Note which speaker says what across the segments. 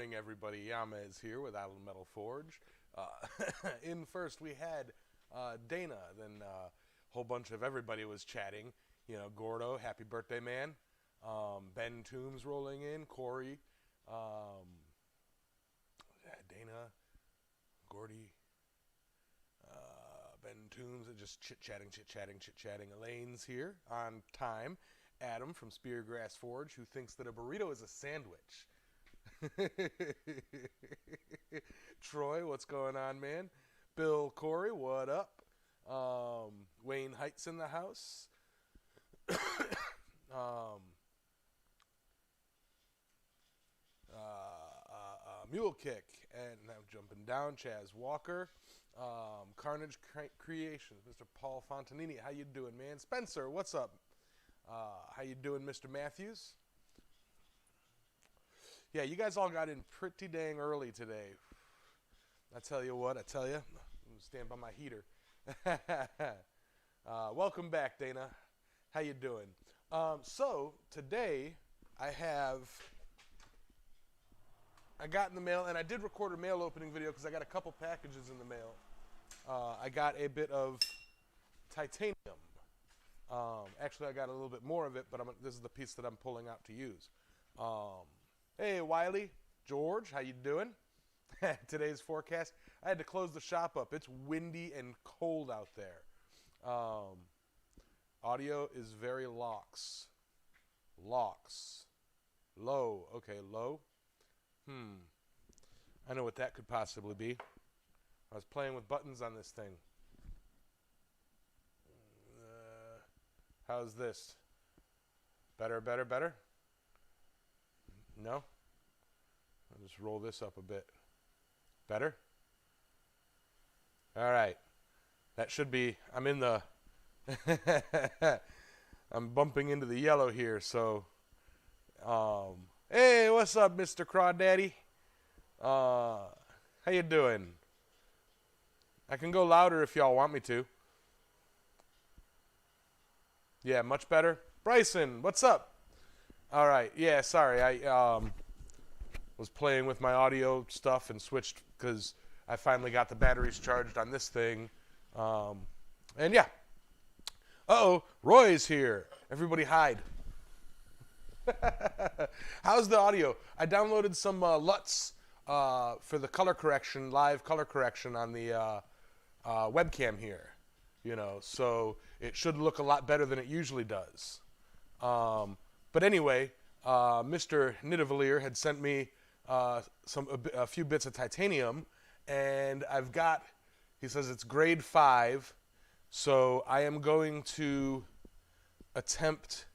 Speaker 1: morning, everybody. Yamez here with Island Metal Forge. In first, we had Dana. Then a whole bunch of everybody was chatting. You know, Gordo, happy birthday, man. Ben Toombs rolling in. Corey. Dana. Gordy. Ben Toombs. Just chit-chatting. Elaine's here on time. Adam from Speargrass Forge, who thinks that a burrito is a sandwich. Troy, what's going on, man? Bill Corey, what up? Wayne Heights in the house. Mule Kick, and I'm jumping down. Chaz Walker, Carnage Creations, Mr. Paul Fontanini, how you doing, man? Spencer, what's up? How you doing, Mr. Matthews? Yeah, you guys all got in pretty dang early today. I tell you what, I'm going to stand by my heater. Welcome back, Dana. How you doing? So, today, I got in the mail, and I did record a mail opening video because I got a couple packages in the mail. I got a bit of titanium. Actually, I got a little bit more of it, but this is the piece that I'm pulling out to use. Hey, Wiley, George, how you doing? Today's forecast. I had to close the shop up. It's windy and cold out there. Audio is very lox. Low. Okay, low. I know what that could possibly be. I was playing with buttons on this thing. How's this? Better? No? I'll just roll this up a bit. Better? All right. That should be, I'm in the, I'm bumping into the yellow here, so, hey, what's up, Mr. Crawdaddy? How you doing? I can go louder if y'all want me to. Yeah, much better. Bryson, what's up? All right. Yeah, sorry. I was playing with my audio stuff and switched because I finally got the batteries charged on this thing. And yeah. Uh-oh, Roy's here. Everybody hide. How's the audio? I downloaded some LUTs for the color correction, live color correction on the webcam here. You know, so it should look a lot better than it usually does. But anyway, Mr. Nidavellir had sent me a few bits of titanium, and I've got, he says it's grade 5, so I am going to attempt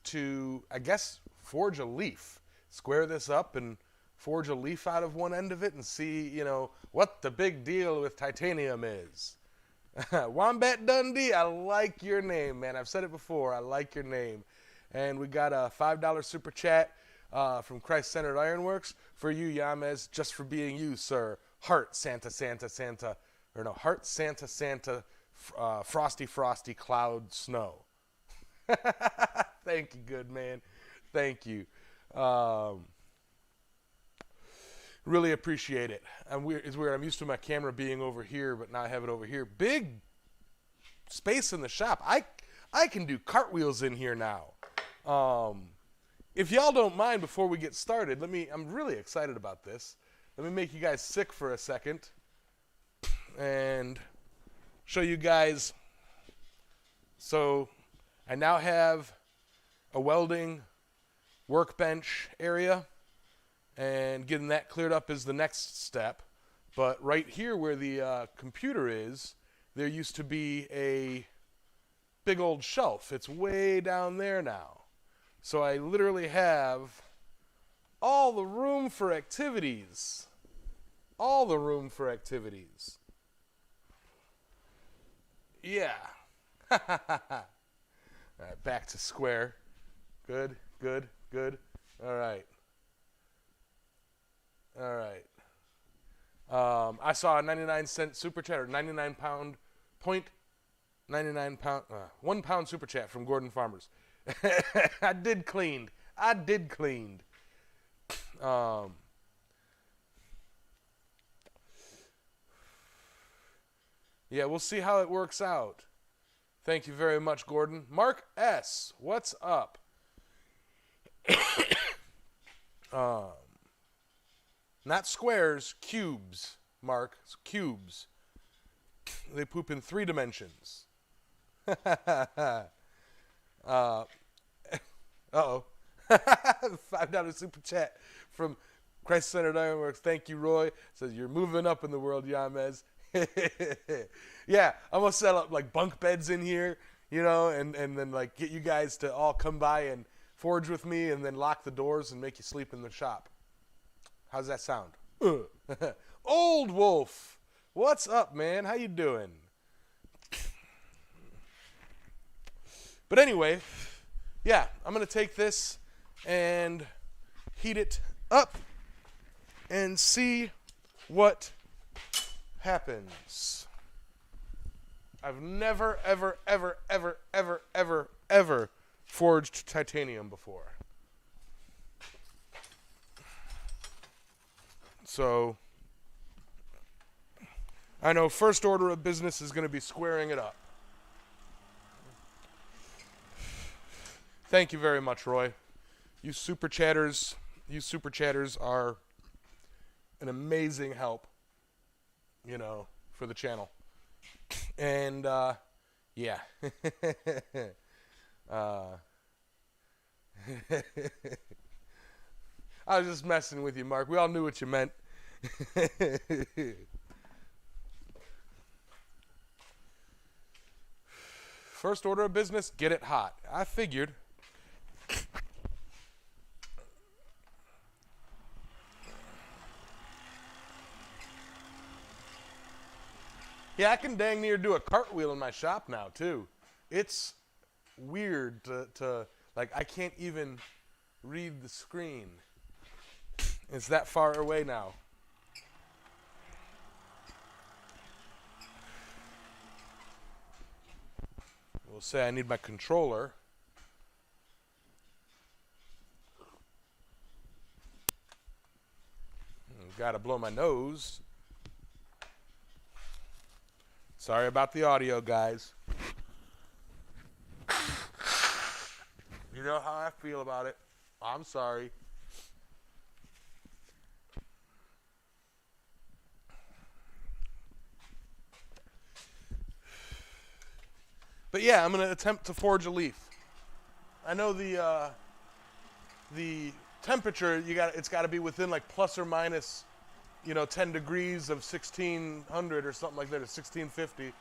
Speaker 1: to, I guess, forge a leaf. Square this up and forge a leaf out of one end of it and see, you know, what the big deal with titanium is. Wombat Dundee, I like your name, man. I've said it before. I like your name. And we got a $5 super chat from Christ-Centered Ironworks for you, Yamez, just for being you, sir. Heart Santa. Or no, Heart Santa, frosty, cloud, snow. Thank you, good man. Thank you. Really appreciate it. It's weird. I'm used to my camera being over here, but now I have it over here. Big space in the shop. I can do cartwheels in here now. If y'all don't mind, before we get started, I'm really excited about this. Let me make you guys sick for a second and show you guys. So I now have a welding workbench area. And getting that cleared up is the next step. But right here where the computer is, there used to be a big old shelf. It's way down there now. So I literally have all the room for activities. Yeah. All right, back to square. Good. All right. I saw a 99-cent super chat, or 99-pound, 1 pound super chat from Gordon Farmers. I did cleaned. Yeah, we'll see how it works out. Thank you very much, Gordon. Mark S., what's up? Not squares, cubes, Mark. It's cubes. They poop in 3 dimensions. Uh-oh. $5 super chat from Christ-Centered Ironworks. Thank you, Roy. Says, you're moving up in the world, Yamez. Yeah, I'm going to set up like bunk beds in here, you know, and then like get you guys to all come by and forge with me and then lock the doors and make you sleep in the shop. How's that sound? Old Wolf, what's up, man? How you doing? But anyway, yeah, I'm going to take this and heat it up and see what happens. I've never, ever, ever, ever, ever, ever, ever forged titanium before. So I know first order of business is going to be squaring it up. Thank you very much, Roy. You super chatters are an amazing help, you know, for the channel. And yeah. I was just messing with you, Mark. We all knew what you meant. First order of business, get it hot. I figured. Yeah, I can dang near do a cartwheel in my shop now, too. It's weird to like, I can't even read the screen. It's that far away now. We'll say I need my controller. Gotta blow my nose. Sorry about the audio, guys. You know how I feel about it. I'm sorry. But yeah, I'm going to attempt to forge a leaf. I know the temperature, it's got to be within like plus or minus, you know, 10 degrees of 1600 or something like that, or 1650.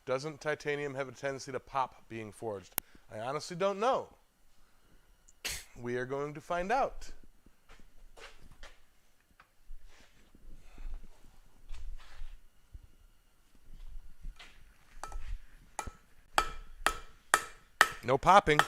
Speaker 1: Doesn't titanium have a tendency to pop being forged? I honestly don't know. We are going to find out. No popping.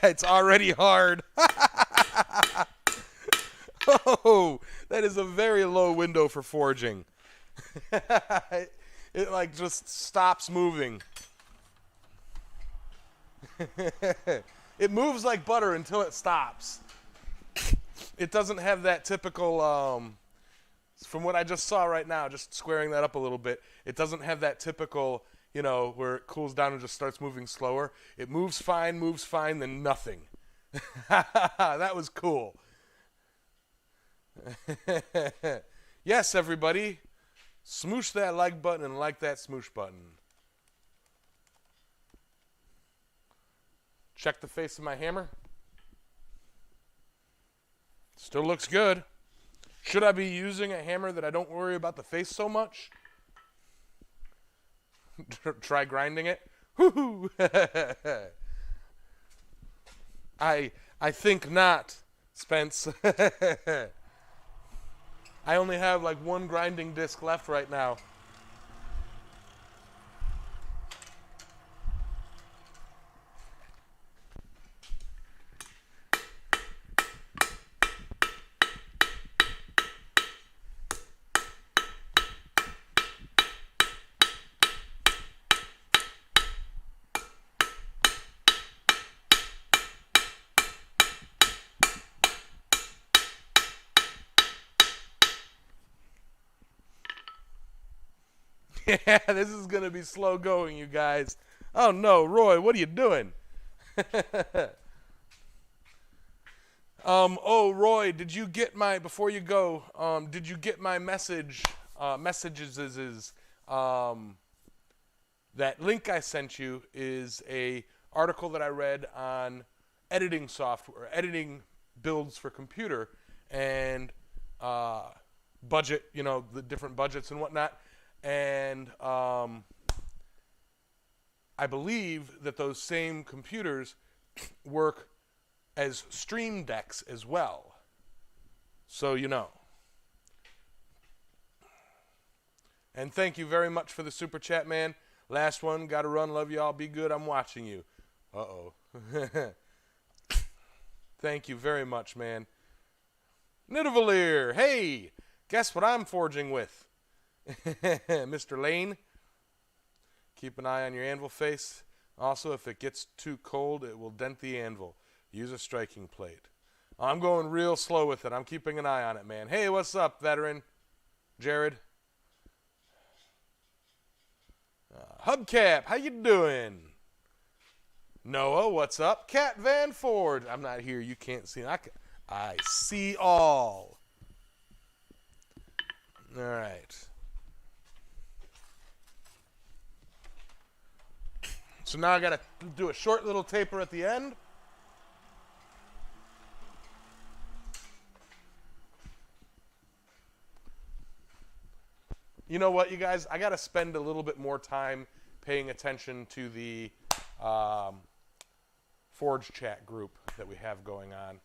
Speaker 1: It's already hard. Oh, that is a very low window for forging. It like just stops moving. It moves like butter until it stops. It doesn't have that typical, from what I just saw right now, just squaring that up a little bit, it doesn't have that typical, you know, where it cools down and just starts moving slower. It moves fine, then nothing. That was cool. Yes, everybody, smoosh that like button and like that smoosh button. Check the face of my hammer. Still looks good. Should I be using a hammer that I don't worry about the face so much? Try grinding it. Woo-hoo. I think not, Spence. I only have like one grinding disc left right now. Yeah, this is going to be slow going, you guys. Oh, no, Roy, what are you doing? Oh, Roy, did you get my, before you go, did you get my messages, that link I sent you is a article that I read on editing software, editing builds for computer, and budget, the different budgets and whatnot. And I believe that those same computers work as stream decks as well. So you know. And thank you very much for the super chat, man. Last one, gotta run, love y'all, be good, I'm watching you. Uh-oh. Thank you very much, man. Nidavellir, hey, guess what I'm forging with? Mr. Lane, keep an eye on your anvil face. Also, if it gets too cold, it will dent the anvil. Use a striking plate. I'm going real slow with it. I'm keeping an eye on it, man. Hey, what's up, veteran? Jared. Hubcap, how you doing? Noah, what's up? Cat Van Ford. I'm not here. You can't see. I see all. All right. So now I got to do a short little taper at the end. You know what, you guys? I got to spend a little bit more time paying attention to the Forge chat group that we have going on.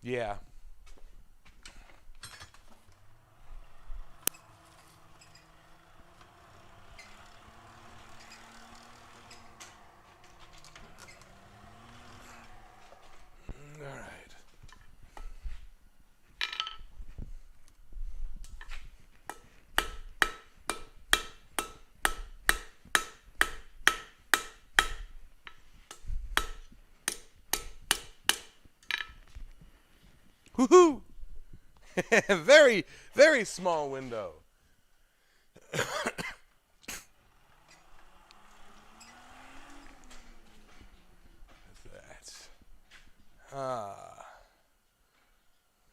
Speaker 1: Yeah. All right. Woohoo! Very, very small window.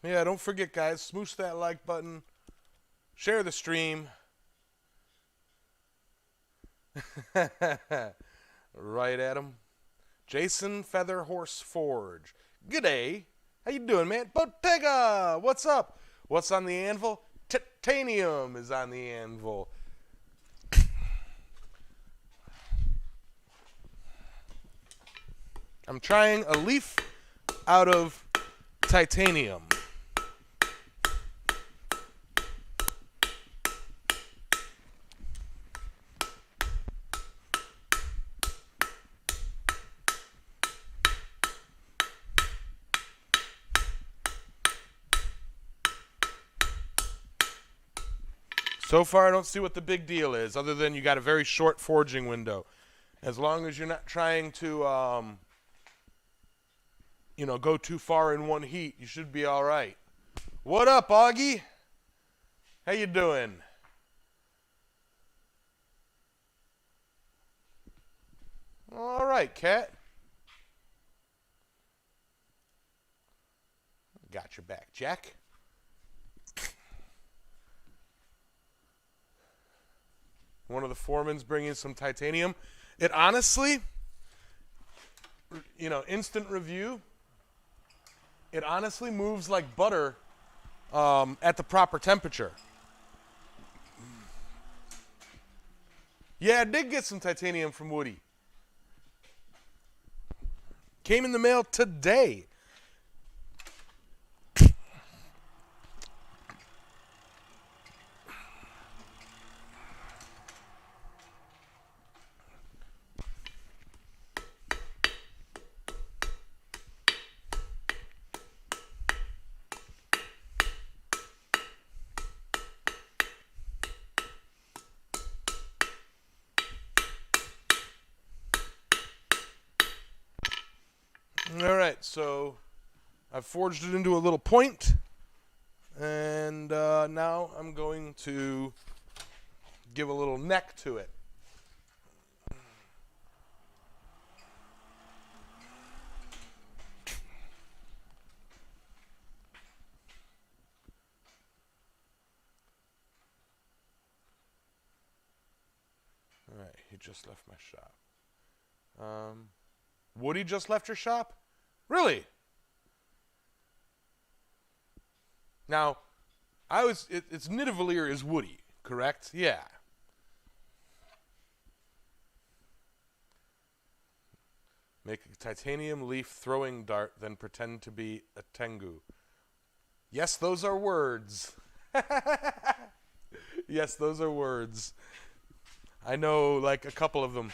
Speaker 1: Yeah, don't forget, guys, smoosh that like button. Share the stream. Right, Adam. Jason Featherhorse Forge. G'day. How you doing, man? Bottega! What's up? What's on the anvil? Titanium is on the anvil. I'm trying a leaf out of titanium. So far, I don't see what the big deal is, other than you got a very short forging window. As long as you're not trying to, go too far in one heat, you should be all right. What up, Augie? How you doing? All right, Cat. Got your back, Jack. One of the foremans bringing some titanium. It honestly, instant review, it honestly moves like butter at the proper temperature. Yeah, I did get some titanium from Woody. Came in the mail today. All right, so I've forged it into a little point, and now I'm going to give a little neck to it. All right, he just left my shop. Woody just left your shop? Really? Now, it's Nidavellir is Woody, correct? Yeah. Make a titanium leaf throwing dart, then pretend to be a tengu. Yes, those are words. Yes, those are words. I know like a couple of them.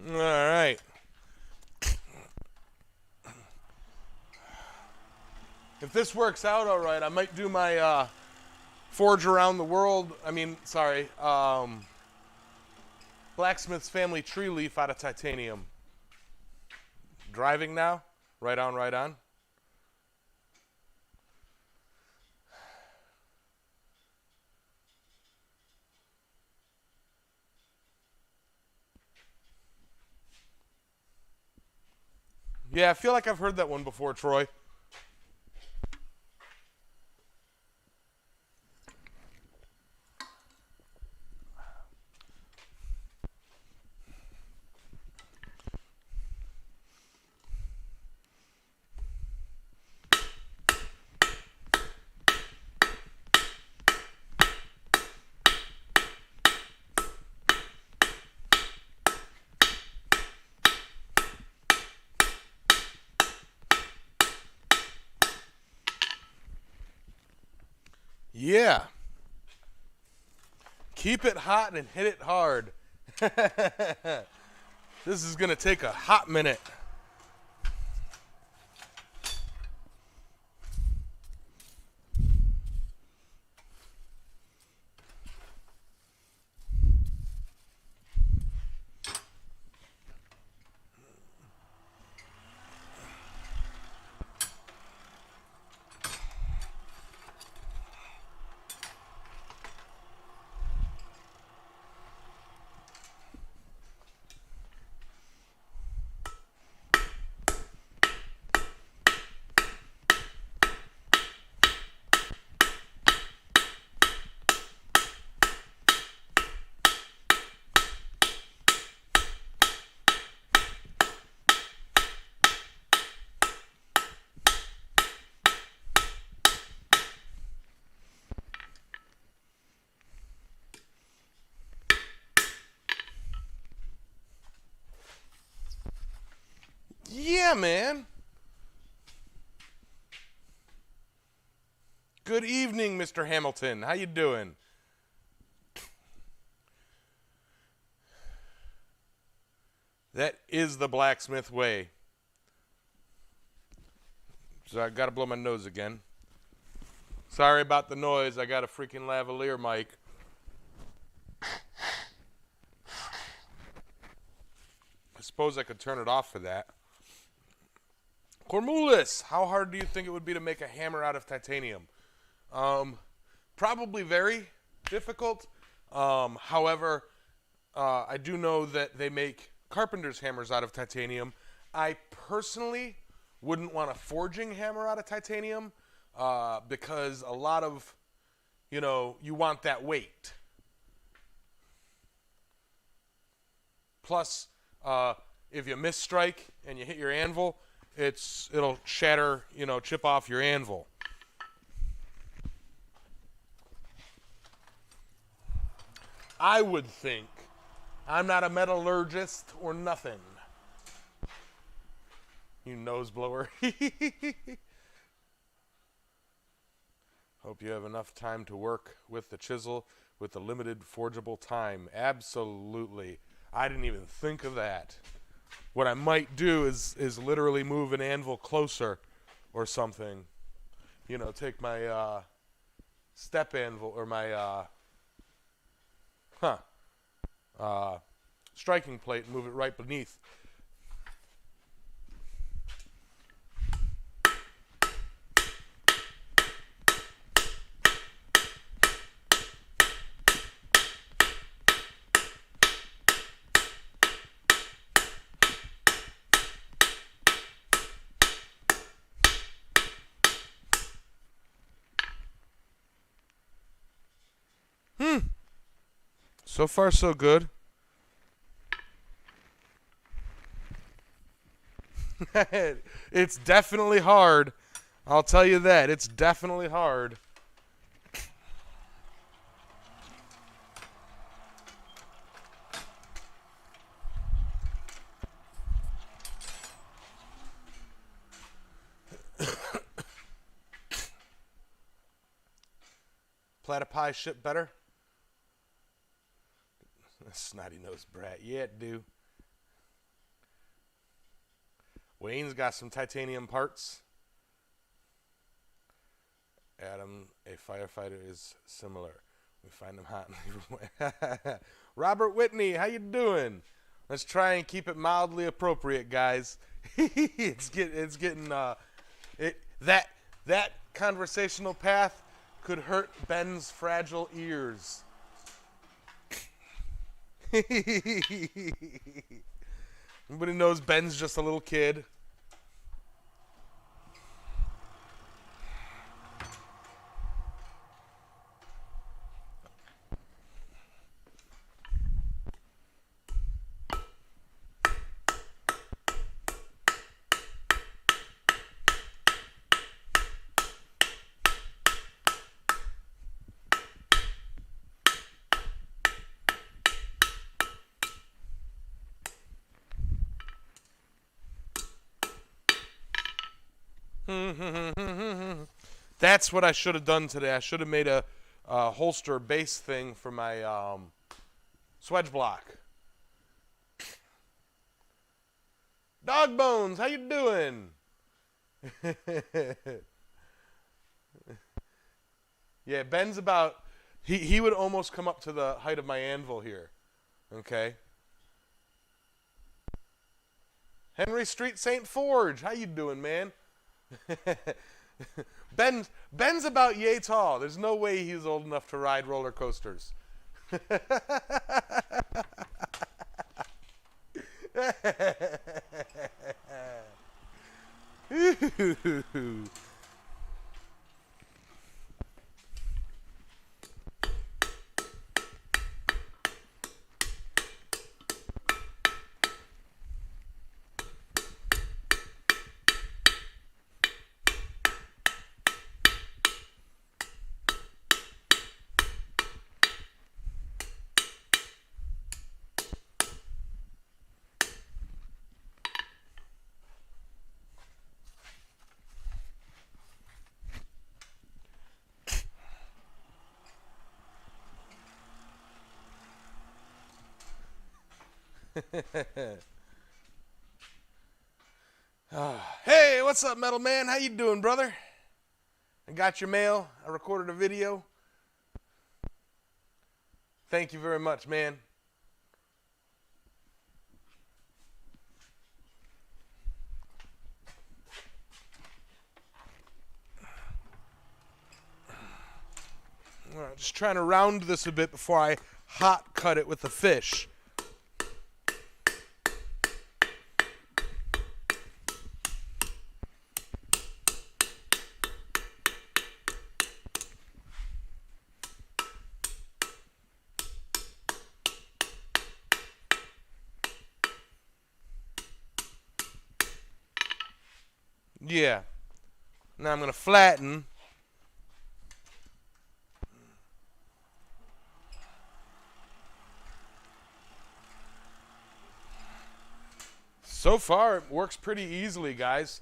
Speaker 1: All right. If this works out all right, I might do my Forge Around the World. Blacksmith's Family Tree Leaf out of titanium. Driving now? Right on, right on. Yeah, I feel like I've heard that one before, Troy. Yeah. Keep it hot and hit it hard. This is going to take a hot minute. Yeah, man. Good evening, Mr. Hamilton. How you doing? That is the blacksmith way. So I gotta blow my nose again. Sorry about the noise. I got a freaking lavalier mic. I suppose I could turn it off for that. Cormulus, how hard do you think it would be to make a hammer out of titanium? Probably very difficult. However, I do know that they make carpenter's hammers out of titanium. I personally wouldn't want a forging hammer out of titanium because a lot of, you want that weight. Plus, if you miss strike and you hit your anvil, it'll shatter, chip off your anvil. I would think. I'm not a metallurgist or nothing. You nose blower. Hope you have enough time to work with the chisel with the limited forgeable time. Absolutely. I didn't even think of that. What I might do is literally move an anvil closer or something. You know, take my step anvil or my striking plate and move it right beneath. So far, so good. It's definitely hard. I'll tell you that. It's definitely hard. Platypi ship better? Snotty-nosed brat. Yeah, it do. Wayne's got some titanium parts. Adam, a firefighter, is similar. We find them hot and leave them. Robert Whitney, how you doing? Let's try and keep it mildly appropriate, guys. It's getting that conversational path could hurt Ben's fragile ears. Everybody knows Ben's just a little kid. That's what I should have done today. I should have made a holster base thing for my swedge block. Dog Bones, how you doing? Yeah, Ben's about, he would almost come up to the height of my anvil here. Okay. Henry Street St. Forge, how you doing, man? Ben's about yay tall. There's no way he's old enough to ride roller coasters. Hey, what's up, Metal Man? How you doing, brother? I got your mail. I recorded a video. Thank you very much, man. All right, just trying to round this a bit before I hot cut it with the fish. Yeah. Now I'm going to flatten. So far, it works pretty easily, guys.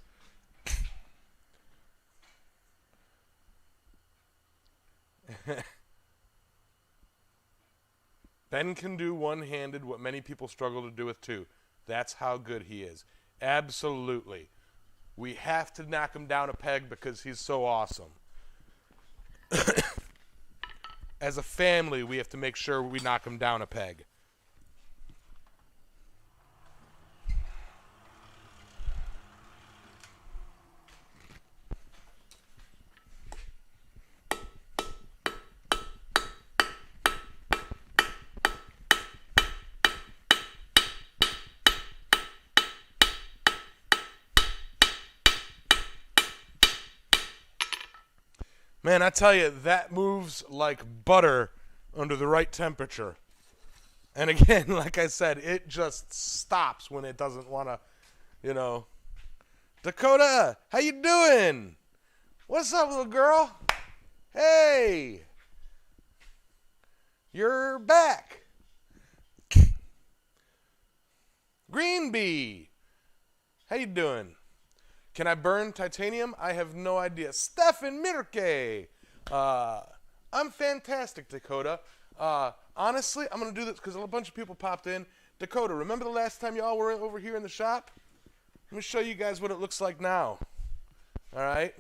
Speaker 1: Ben can do one-handed what many people struggle to do with two. That's how good he is. Absolutely. We have to knock him down a peg because he's so awesome. As a family, we have to make sure we knock him down a peg. Man, I tell you, that moves like butter under the right temperature. And again, like I said, it just stops when it doesn't want to, you know. Dakota, how you doing? What's up, little girl? Hey, you're back. Green Bee, how you doing? Can I burn titanium? I have no idea. Stefan Mirke. I'm fantastic, Dakota. Honestly, I'm going to do this because a bunch of people popped in. Dakota, remember the last time y'all were over here in the shop? Let me show you guys what it looks like now. All right.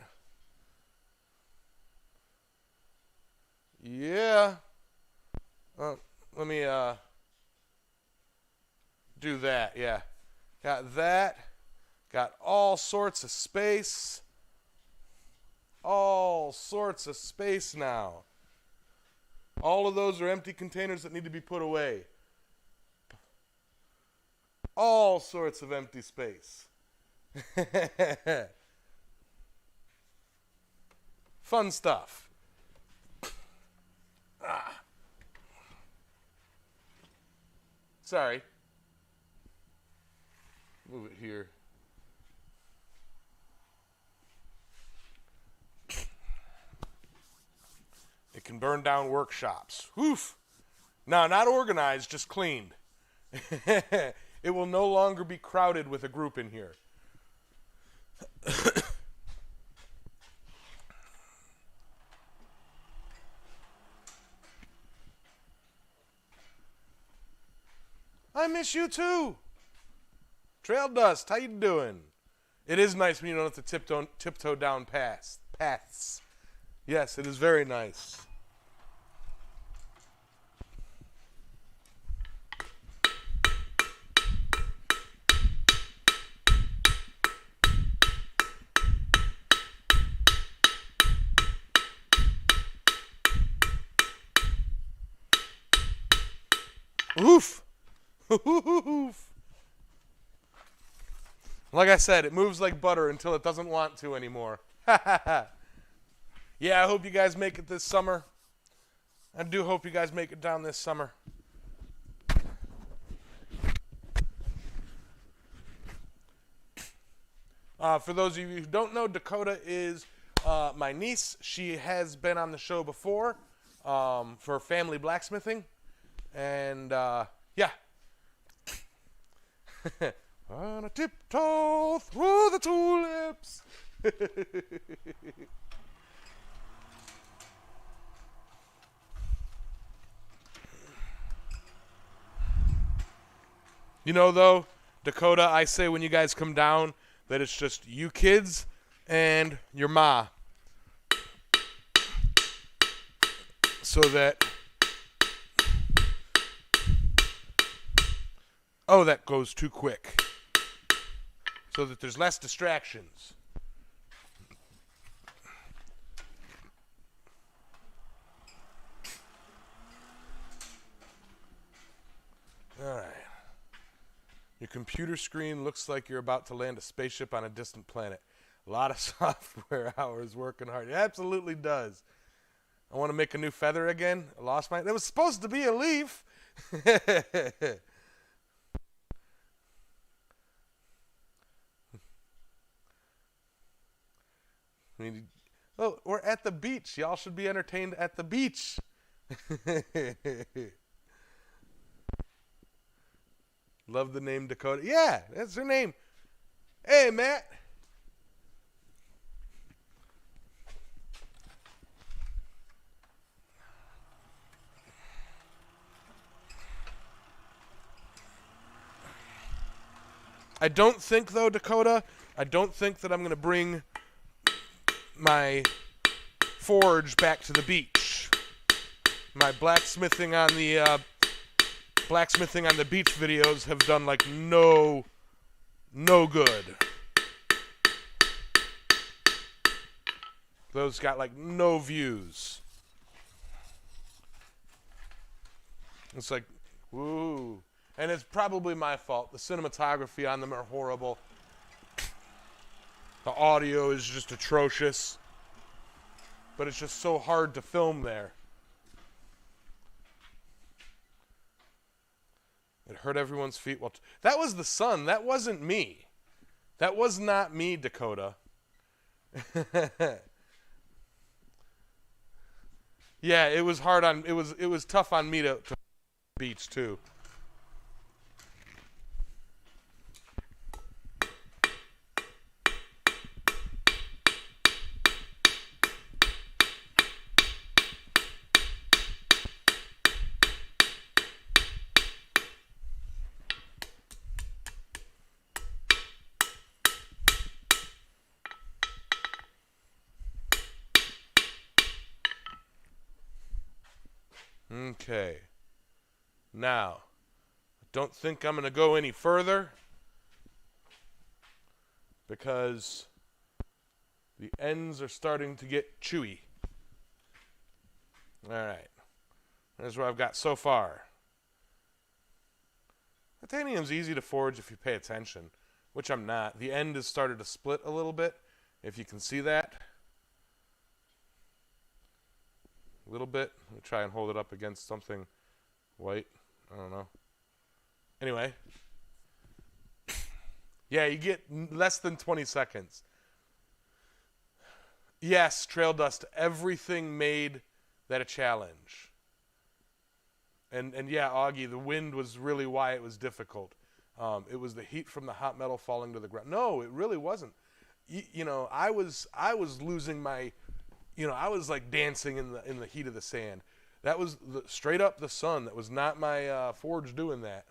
Speaker 1: Yeah. Let me do that. Yeah. Got that. Got all sorts of space. All sorts of space now. All of those are empty containers that need to be put away. All sorts of empty space. Fun stuff. Sorry. Move it here. It can burn down workshops. Woof. No, not organized, just cleaned. It will no longer be crowded with a group in here. I miss you too. Trail Dust, how you doing? It is nice when you don't have to tiptoe down paths. Yes, it is very nice. Oof. Oof. Like I said, it moves like butter until it doesn't want to anymore. Yeah, I hope you guys make it this summer. I do hope you guys make it down this summer. For those of you who don't know, Dakota is my niece. She has been on the show before for family blacksmithing. And, yeah. On a tiptoe through the tulips. You know, though, Dakota, I say when you guys come down that it's just you kids and your ma. So that... Oh, that goes too quick. So that there's less distractions. All right. Your computer screen looks like you're about to land a spaceship on a distant planet. A lot of software hours working hard. It absolutely does. I want to make a new feather again. I lost my... It was supposed to be a leaf. I mean, oh, we're at the beach. Y'all should be entertained at the beach. Love the name Dakota. Yeah, that's her name. Hey, Matt. I don't think, though, Dakota, I don't think that I'm going to bring my forge back to the beach. My blacksmithing on the beach videos have done like no good. Those got like no views. It's like, woo. And it's probably my fault. The cinematography on them are horrible. The audio is just atrocious. But it's just so hard to film there. It hurt everyone's feet. Well, that was the sun. That wasn't me. That was not me, Dakota. Yeah, it was hard on. It was tough on me to beach too. Okay. Now, I don't think I'm going to go any further because the ends are starting to get chewy. All right. That's what I've got so far. Titanium's easy to forge if you pay attention, which I'm not. The end has started to split a little bit, if you can see that. A little bit. Let me try and hold it up against something white. I don't know. Anyway. Yeah, you get less than 20 seconds. Yes, Trail Dust. Everything made that a challenge. And yeah, Augie, the wind was really why it was difficult. It was the heat from the hot metal falling to the ground. No, it really wasn't. You know, I was losing my... You know, I was like dancing in the heat of the sand. That was straight up the sun. That was not my forge doing that.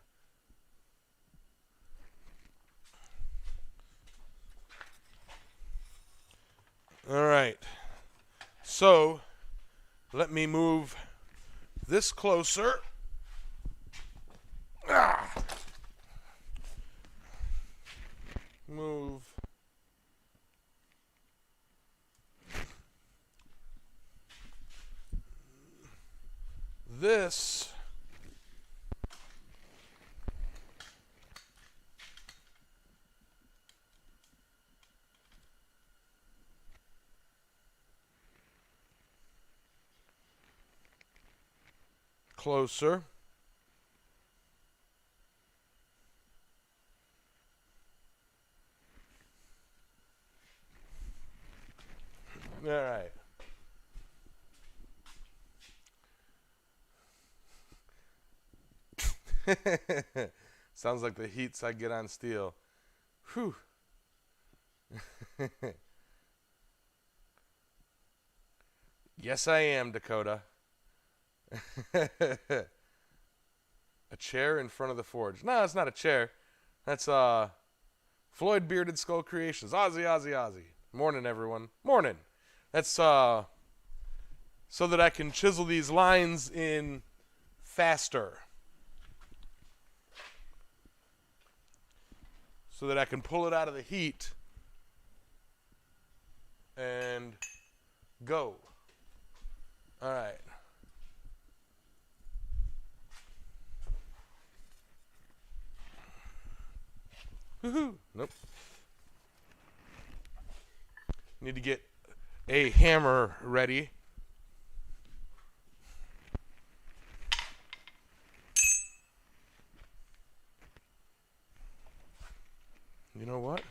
Speaker 1: All right. So, let me move this closer. Move. This closer. All right. Sounds like the heats I get on steel. Whew. Yes, I am, Dakota. A chair in front of the forge. No, it's not a chair. That's Floyd Bearded Skull Creations. Ozzy, Ozzy, Ozzy. Morning, everyone. Morning. That's so that I can chisel these lines in faster. So that I can pull it out of the heat and go. All right. Woohoo! Nope. Need to get a hammer ready. You know what?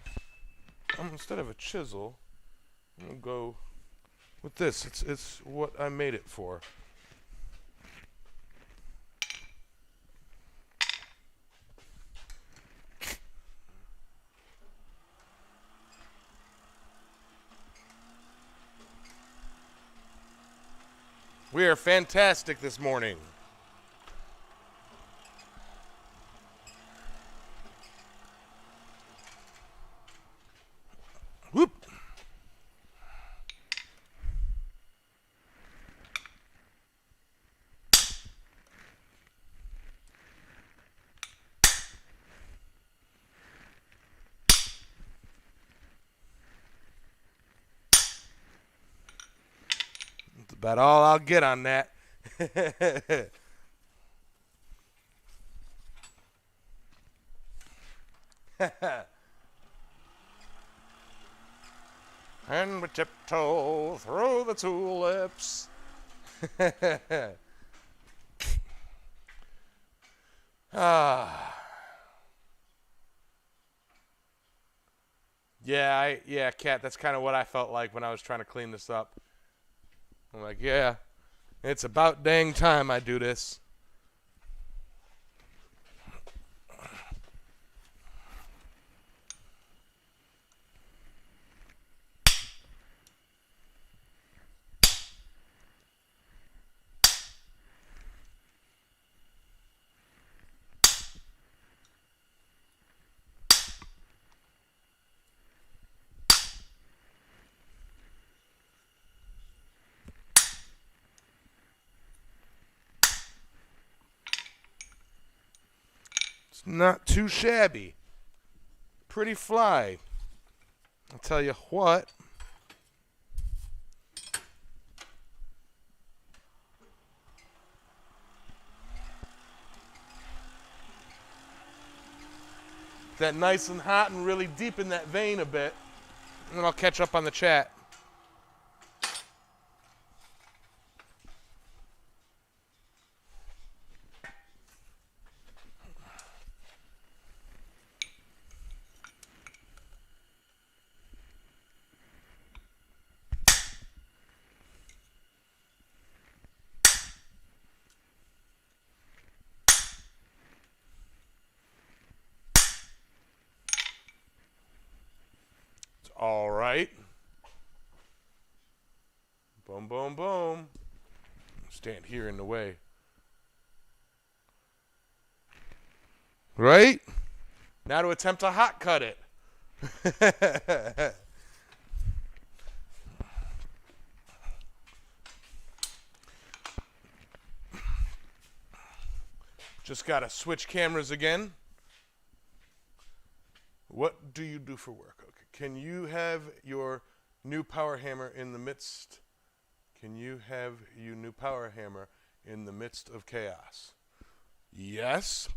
Speaker 1: Instead of a chisel, I'm gonna go with this. It's what I made it for. We are fantastic this morning. About all I'll get on that. And we tiptoe through the tulips. Yeah, Kat, that's kind of what I felt like when I was trying to clean this up. I'm like, yeah, it's about dang time I do this. It's not too shabby. Pretty fly. I'll tell you what. That nice and hot and really deep in that vein a bit. And then I'll catch up on the chat. All right. Boom, boom, boom. Stand here in the way. Right? Now to attempt to hot cut it. Just got to switch cameras again. What do you do for work? Okay. Can you have your new power hammer in the midst? Can you have your new power hammer in the midst of chaos? Yes.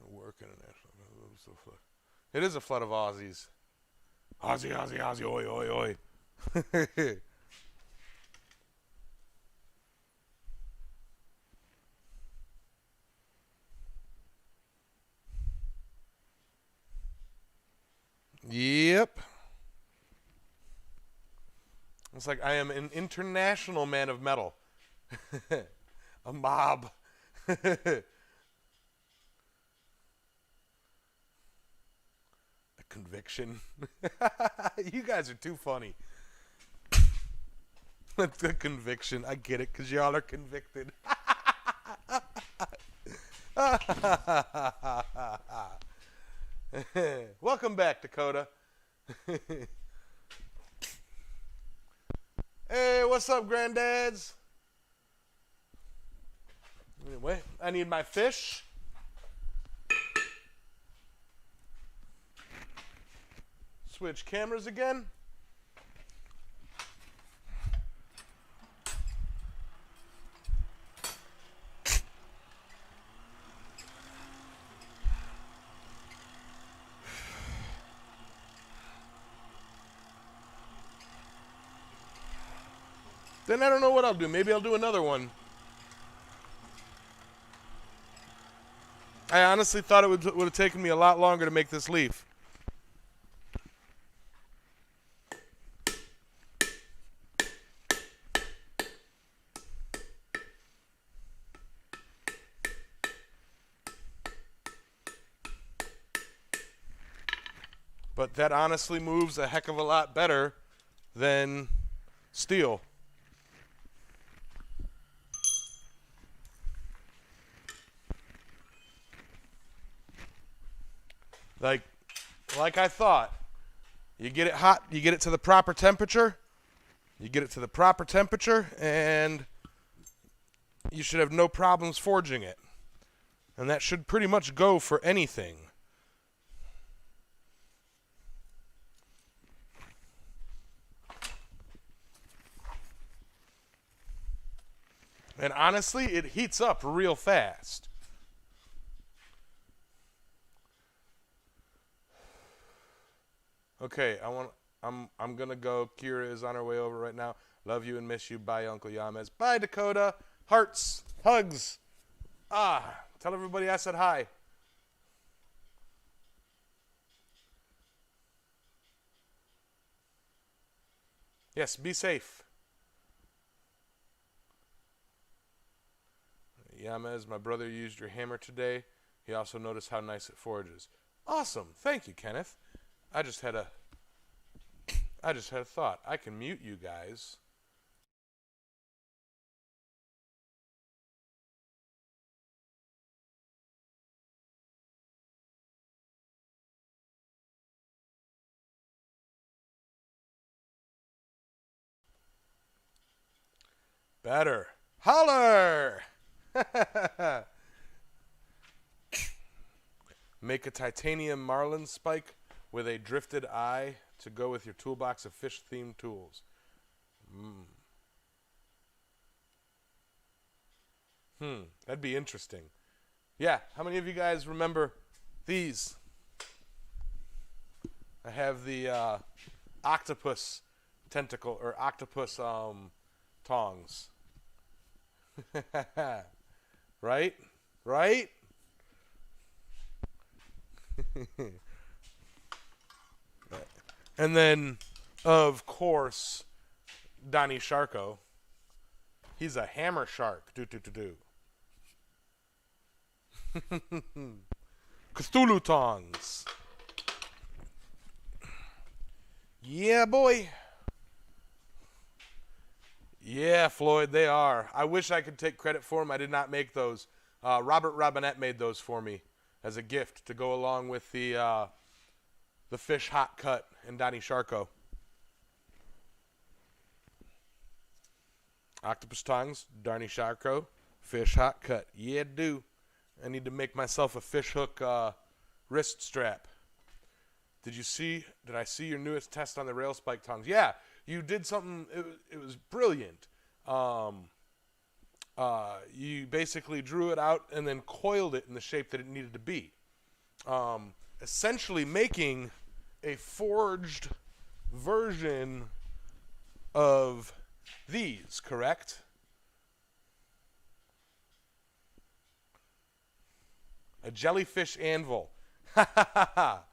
Speaker 1: Work international. It is a flood of Aussies. Aussie, Aussie, Aussie, oi, oi, oi. Yep. It's like I am an international man of metal. A mob. A conviction. You guys are too funny. The conviction. I get it because y'all are convicted. Welcome back, Dakota. Hey, what's up, granddads? Wait, I need my fish. Switch cameras again. Then I don't know what I'll do. Maybe I'll do another one. I honestly thought it would have taken me a lot longer to make this leaf. But that honestly moves a heck of a lot better than steel. Like I thought. You get it hot, you get it to the proper temperature. You get it to the proper temperature, and you should have no problems forging it. And that should pretty much go for anything. And honestly, it heats up real fast. Okay, I'm gonna go. Kira is on her way over right now. Love you and miss you. Bye, Uncle Yamez. Bye, Dakota. Hearts, hugs. Tell everybody I said hi. Yes, be safe. Yamez, my brother used your hammer today. He also noticed how nice it forges. Awesome. Thank you, Kenneth. I just had a thought. I can mute you guys. Better. Holler! Make a titanium marlin spike with a drifted eye to go with your toolbox of fish-themed tools. That'd be interesting. Yeah, how many of you guys remember these? I have the octopus tentacle, or octopus tongs. Right? Right? And then, of course, Donnie Sharko. He's a hammer shark. Do. Cthulhu tongs. Yeah, boy. Yeah, Floyd, they are. I wish I could take credit for them. I did not make those. Robert Robinette made those for me as a gift to go along with the fish hot cut and Donnie Sharko. Octopus tongs, Donnie Sharko, fish hot cut. Yeah, do. I need to make myself a fish hook wrist strap. Did I see your newest test on the rail spike tongs? Yeah, you did something. It was brilliant. You basically drew it out and then coiled it in the shape that it needed to be. Essentially making a forged version of these, correct? A jellyfish anvil. Ha ha ha ha.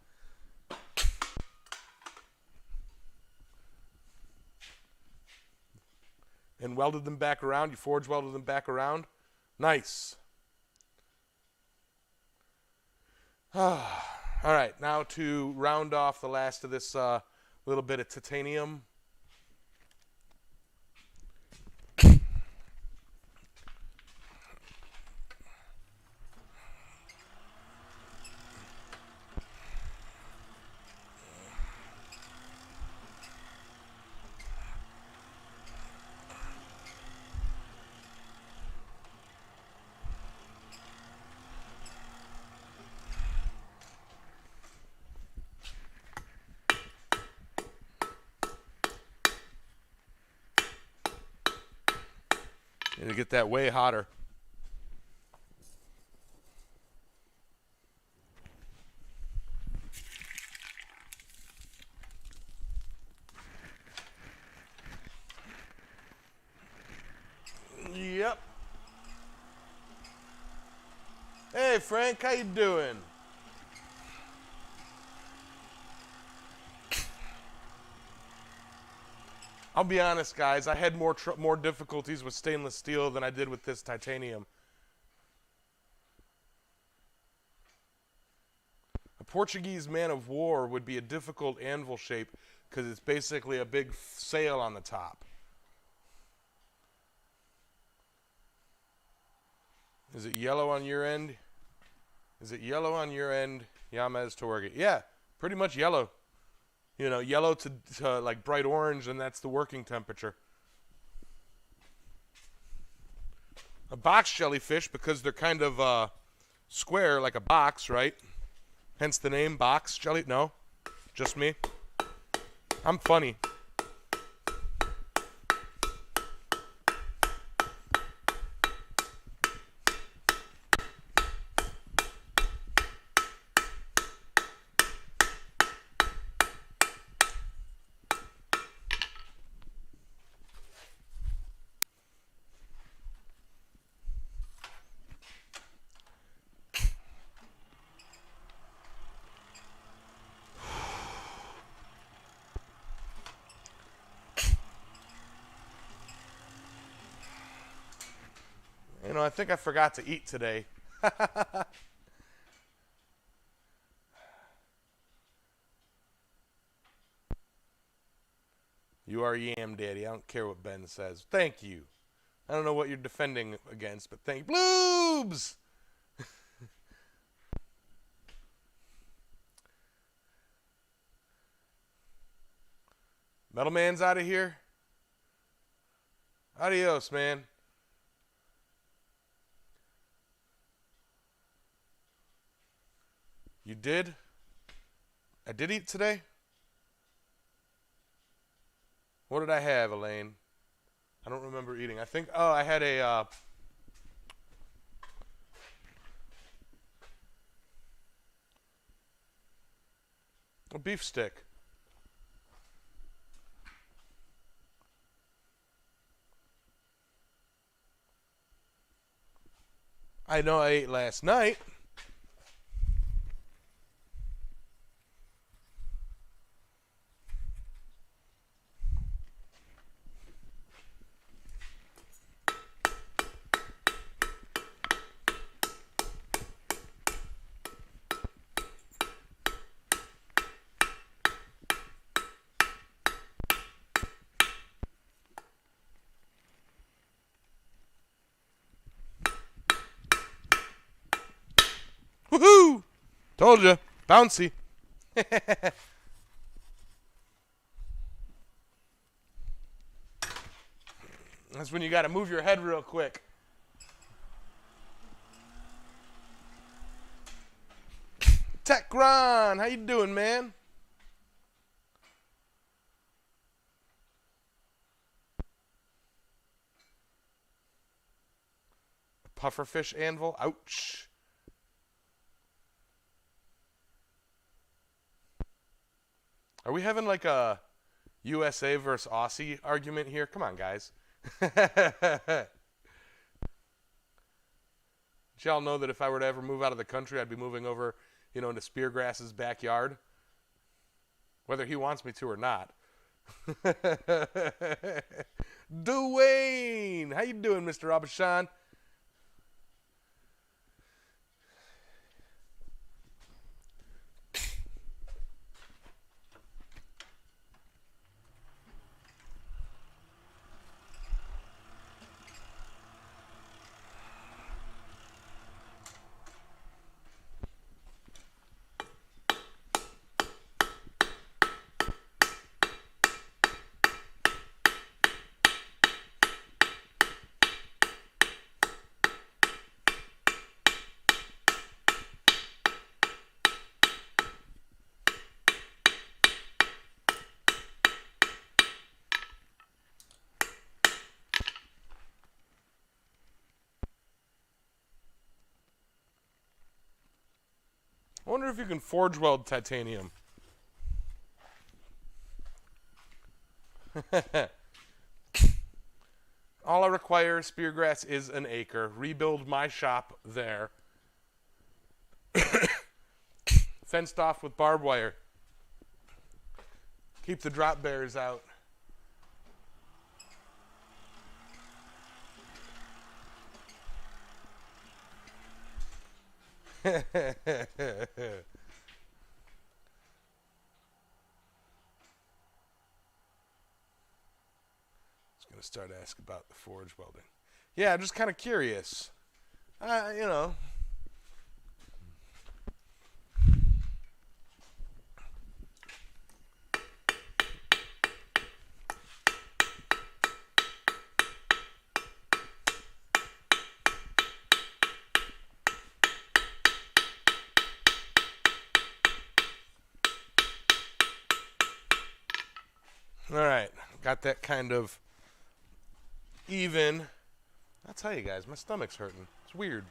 Speaker 1: And welded them back around. You forge welded them back around. Nice. All right, now to round off the last of this little bit of titanium. And to get that way hotter. Yep. Hey Frank, how you doing? I'll be honest, guys. I had more difficulties with stainless steel than I did with this titanium. A Portuguese man of war would be a difficult anvil shape because it's basically a big sail on the top. Is it yellow on your end? Is it yellow on your end, Yamez to work it? Yeah, pretty much yellow. You know, yellow to like bright orange, and that's the working temperature. A box jellyfish, because they're kind of square like a box, right? Hence the name box jelly. No, just me. I'm funny. know, I think I forgot to eat today. You are Yam Daddy. I don't care what Ben says. Thank you. I don't know what you're defending against, but thank you. Bloobs! Metal Man's out of here. Adios, man. You did? I did eat today? What did I have, Elaine? I don't remember eating. I think, oh, I had a beef stick. I know I ate last night. Woohoo! Told you. Bouncy. That's when you got to move your head real quick. Techron, how you doing, man? Pufferfish anvil. Ouch. Are we having like a USA versus Aussie argument here? Come on, guys. Y'all know that if I were to ever move out of the country, I'd be moving over, you know, into Speargrass's backyard. Whether he wants me to or not. Dwayne! How you doing, Mr. Abashan? I wonder if you can forge weld titanium. All I require, Speargrass, is an acre. Rebuild my shop there. Fenced off with barbed wire. Keep the drop bears out. It's gonna start asking about the forge welding. Yeah, I'm just kind of curious. You know. All right, got that kind of even. I'll tell you guys, my stomach's hurting. It's weird.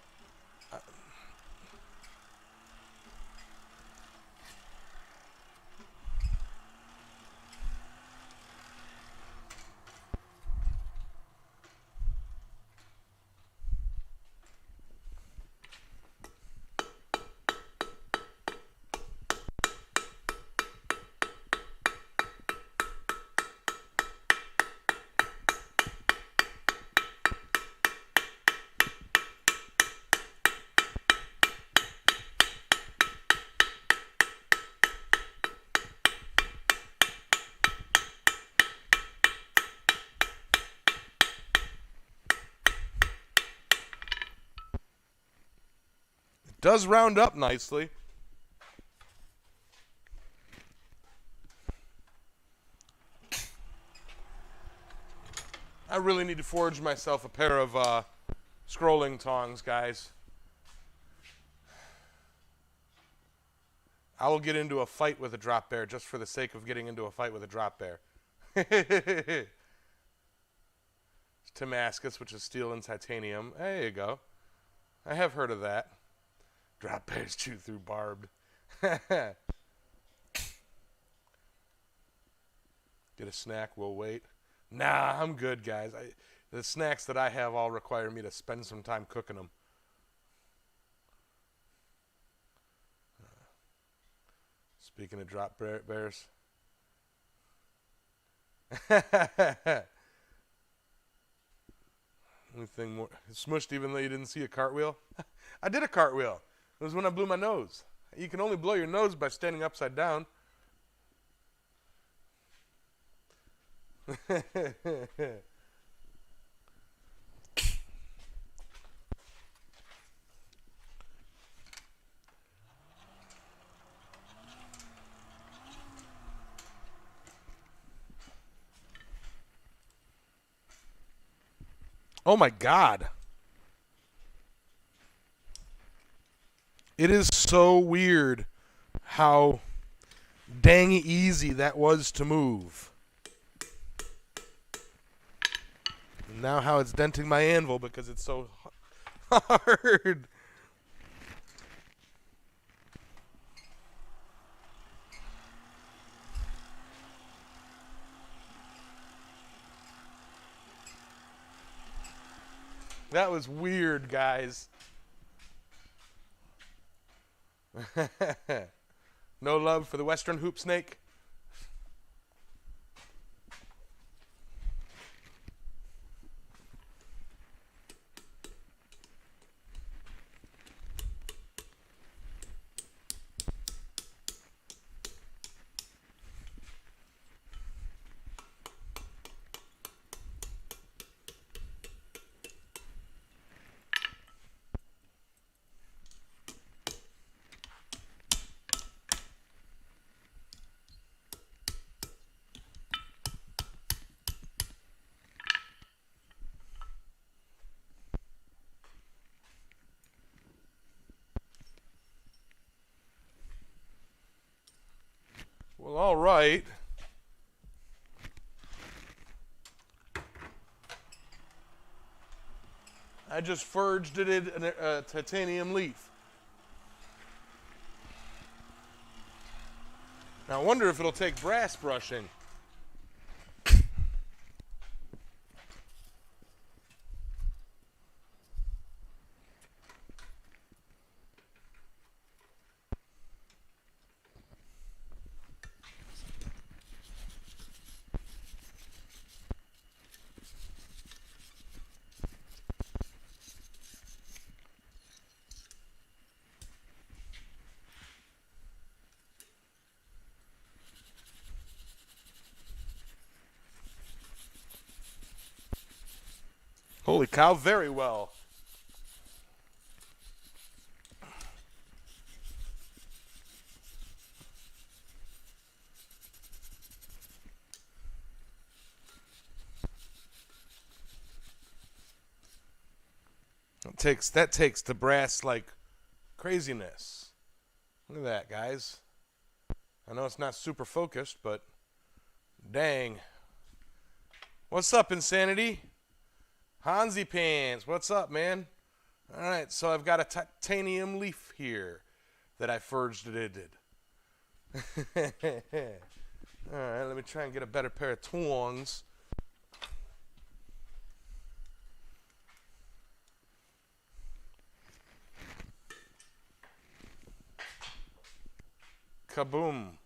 Speaker 1: does round up nicely. I really need to forge myself a pair of scrolling tongs, guys. I will get into a fight with a drop bear just for the sake of getting into a fight with a drop bear. Damascus, which is steel and titanium. There you go. I have heard of that. Drop bears chew through barbed. Get a snack, we'll wait. Nah, I'm good, guys. The snacks that I have all require me to spend some time cooking them. Speaking of drop bears. Anything more? Smushed even though you didn't see a cartwheel? I did a cartwheel. It was when I blew my nose. You can only blow your nose by standing upside down. Oh my God. It is so weird how dang easy that was to move. And now how it's denting my anvil because it's so hard. That was weird, guys. No love for the Western hoop snake? Well, all right. I just forged it in a titanium leaf. Now I wonder if it'll take brass brushing. Holy cow, very well. That takes the brass like craziness. Look at that, guys. I know it's not super focused, but dang. What's up, Insanity? Hansi Pants, what's up, man? All right, so I've got a titanium leaf here that I forged it. All right, let me try and get a better pair of tongs. Kaboom.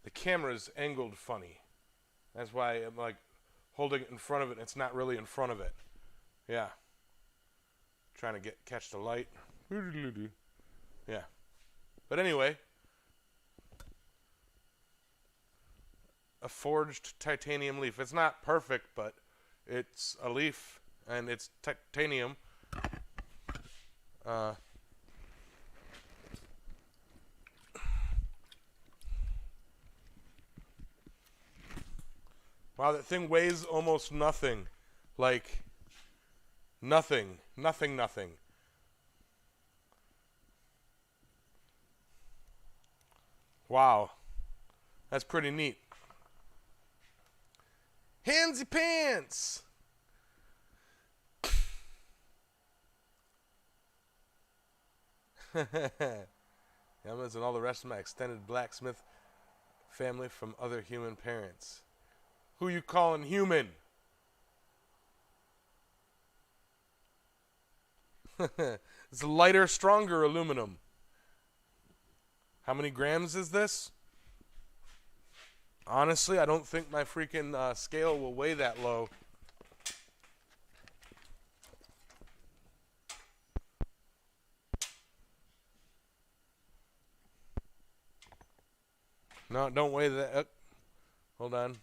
Speaker 1: The camera's angled funny. That's why I'm like holding it in front of it and it's not really in front of it. Yeah. Trying to catch the light. Yeah. But anyway, a forged titanium leaf. It's not perfect, but It's a leaf, and it's titanium. Wow, that thing weighs almost nothing. Like, nothing. Nothing. Wow. That's pretty neat. Handsy pants! Yamez and all the rest of my extended blacksmith family from other human parents. Who you calling human? It's lighter, stronger aluminum. How many grams is this? Honestly, I don't think my freaking scale will weigh that low. No, don't weigh that. Hold on.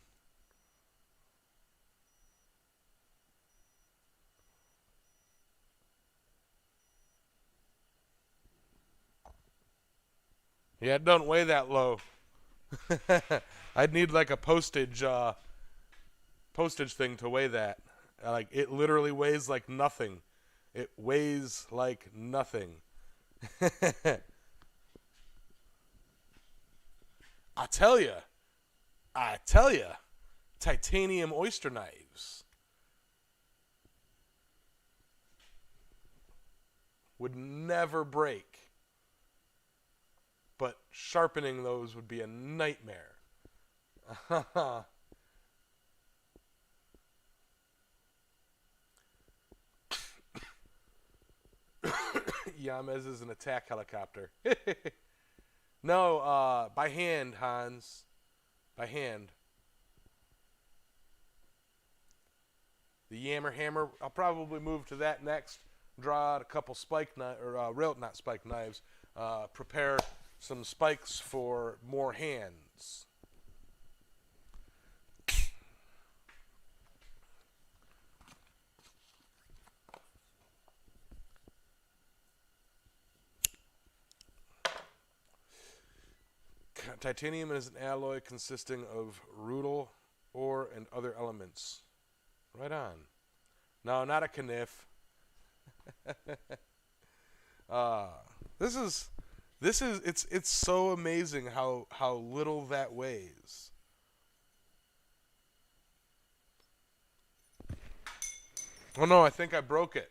Speaker 1: Yeah, it don't weigh that low. I'd need like a postage thing to weigh that. Like, it literally weighs like nothing. It weighs like nothing. I tell you, titanium oyster knives would never break. But sharpening those would be a nightmare. Yamez is an attack helicopter. No, by hand, Hans. By hand. The Yammer hammer, I'll probably move to that next. Draw out a couple spike knives, or not spike knives. Prepare some spikes for more hands. Titanium is an alloy consisting of rutile, ore, and other elements. Right on. No, not a kniff. It's so amazing how little that weighs. Oh no, I think I broke it.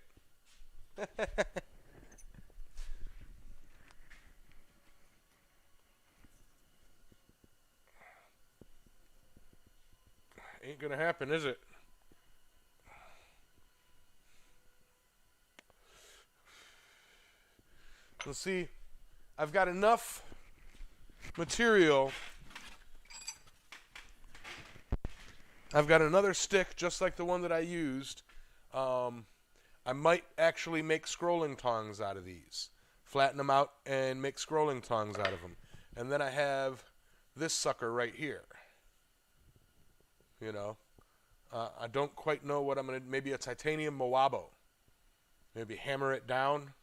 Speaker 1: Ain't gonna happen, is it? Let's see. I've got enough material. I've got another stick just like the one that I used. I might actually make scrolling tongs out of these. Flatten them out and make scrolling tongs out of them. And then I have this sucker right here. You know, I don't quite know what I'm going to, maybe a titanium Moabo. Maybe hammer it down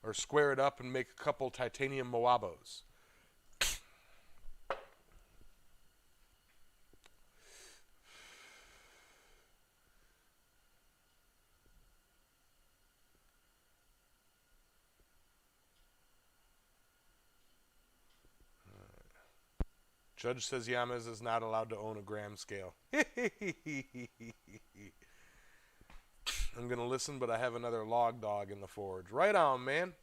Speaker 1: or square it up and make a couple titanium Moabos. Judge says Yamez is not allowed to own a gram scale. I'm going to listen, but I have another log dog in the forge. Right on, man.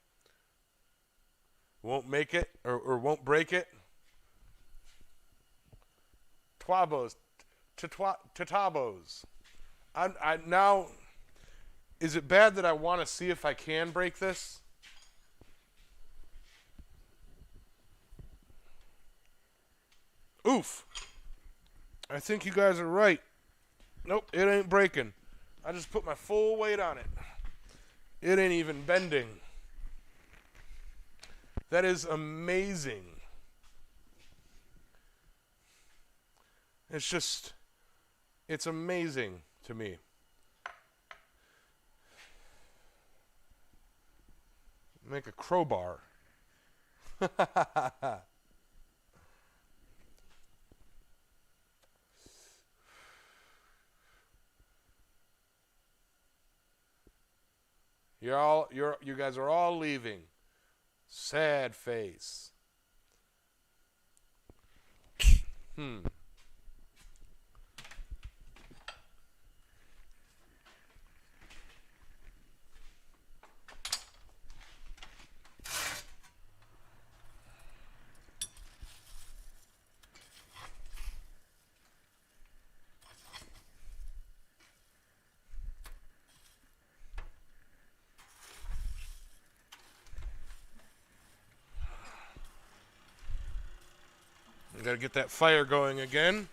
Speaker 1: Won't make it, or won't break it. Twabos. Tatabos. I now, is it bad that I want to see if I can break this? Oof. I think you guys are right. Nope, it ain't breaking. I just put my full weight on it. It ain't even bending. That is amazing. It's amazing to me. Make a crowbar. You guys are all leaving. Sad face. Gotta get that fire going again.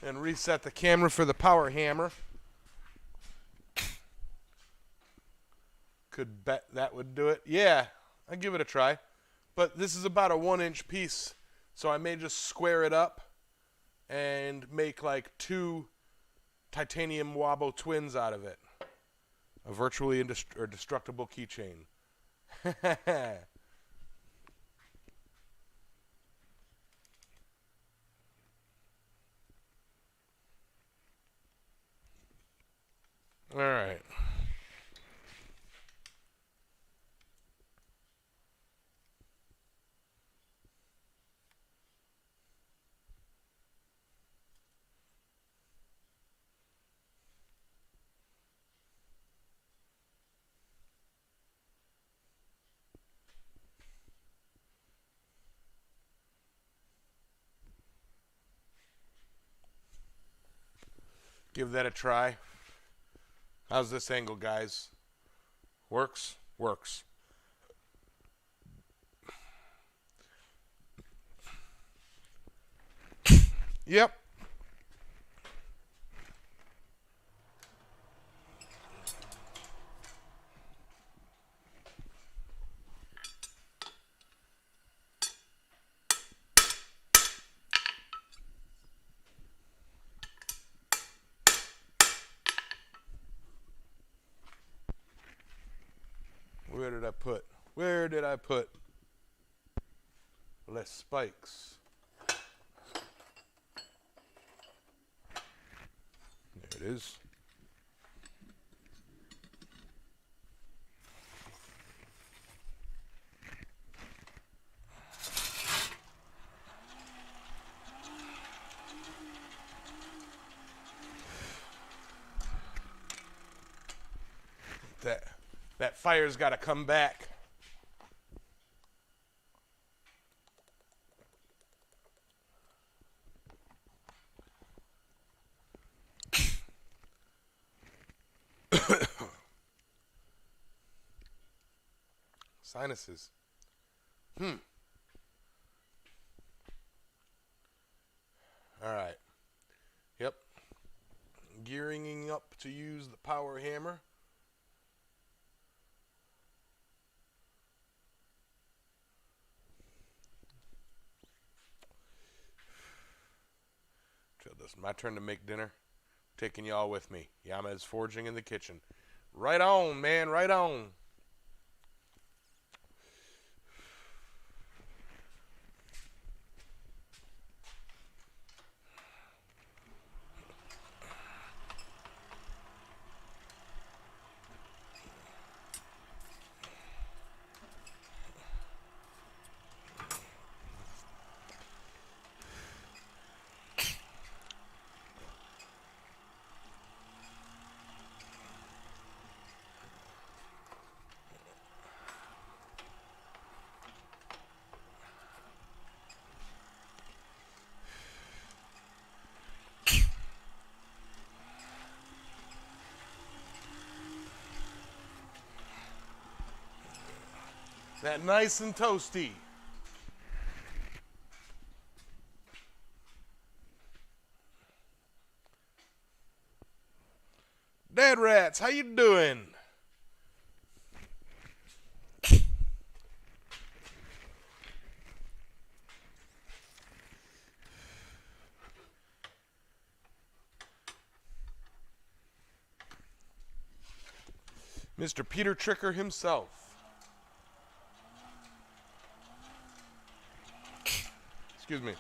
Speaker 1: And reset the camera for the power hammer. Could bet that would do it. Yeah, I'd give it a try. But this is about a 1-inch piece, so I may just square it up and make like 2 titanium Wabo twins out of it. A virtually indestructible keychain. All right. Give that a try. How's this angle, guys? Works? Works. Yep. Where did I put less spikes? There it is. That fire's got to come back. Sinuses. All right. Yep. Gearing up to use the power hammer. It's my turn to make dinner. Taking y'all with me. Yamez forging in the kitchen. Right on, man. Right on. That nice and toasty. Dad Rats, how you doing? Mr. Peter Tricker himself. Excuse me.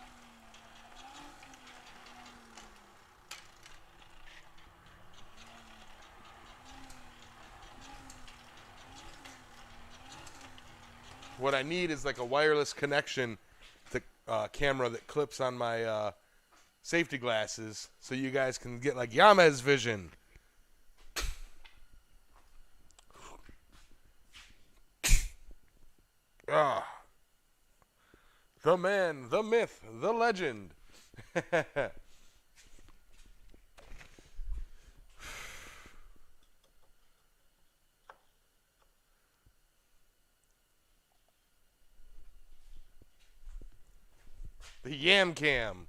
Speaker 1: What I need is like a wireless connection to camera that clips on my safety glasses so you guys can get like Yamez vision. The man, the myth, the legend. The Yam Cam.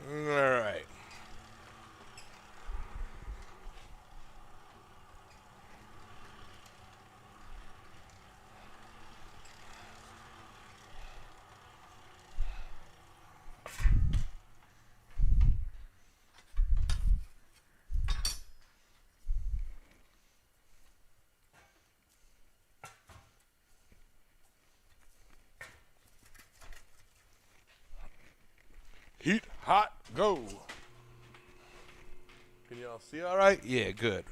Speaker 1: All right. Heat, hot, go. Can y'all see all right? Yeah, good.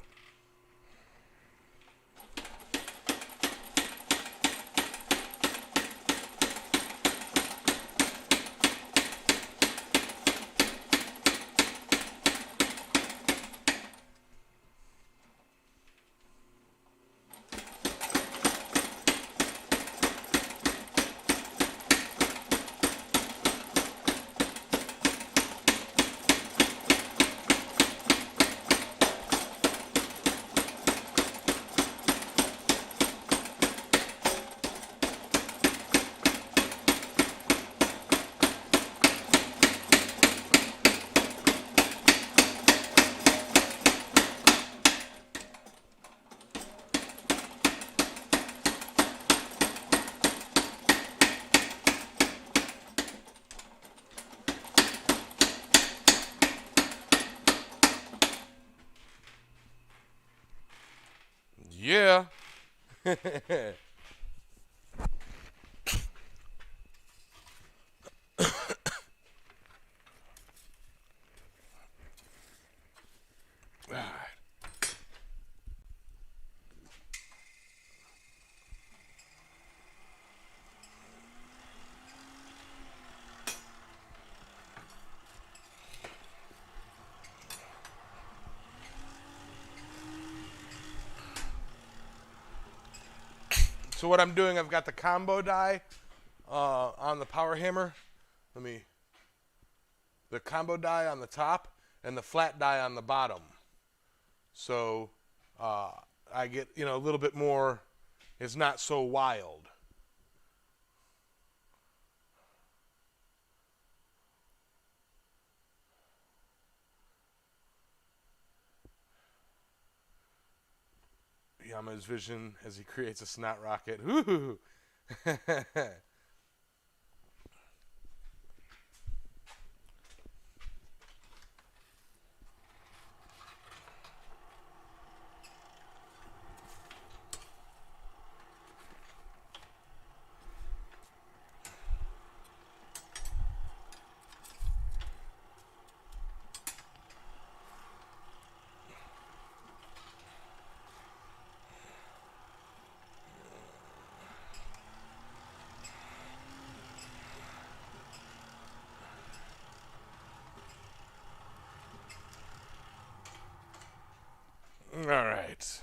Speaker 1: Yeah. So what I'm doing, I've got the combo die on the power hammer. The combo die on the top and the flat die on the bottom. So I get, a little bit more, it's not so wild. Yamez vision as he creates a snot rocket. Ooh. All right.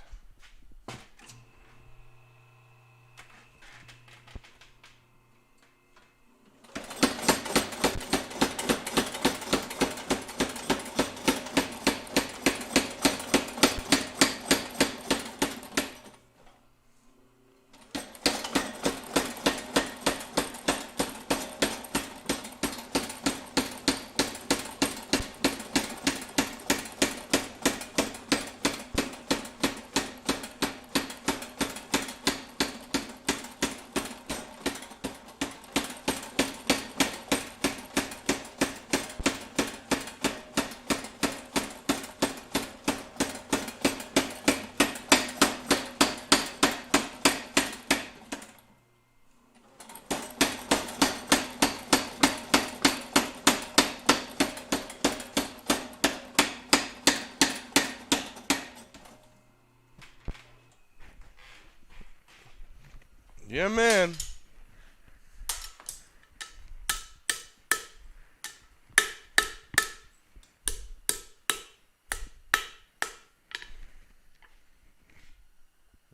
Speaker 1: Yeah, man.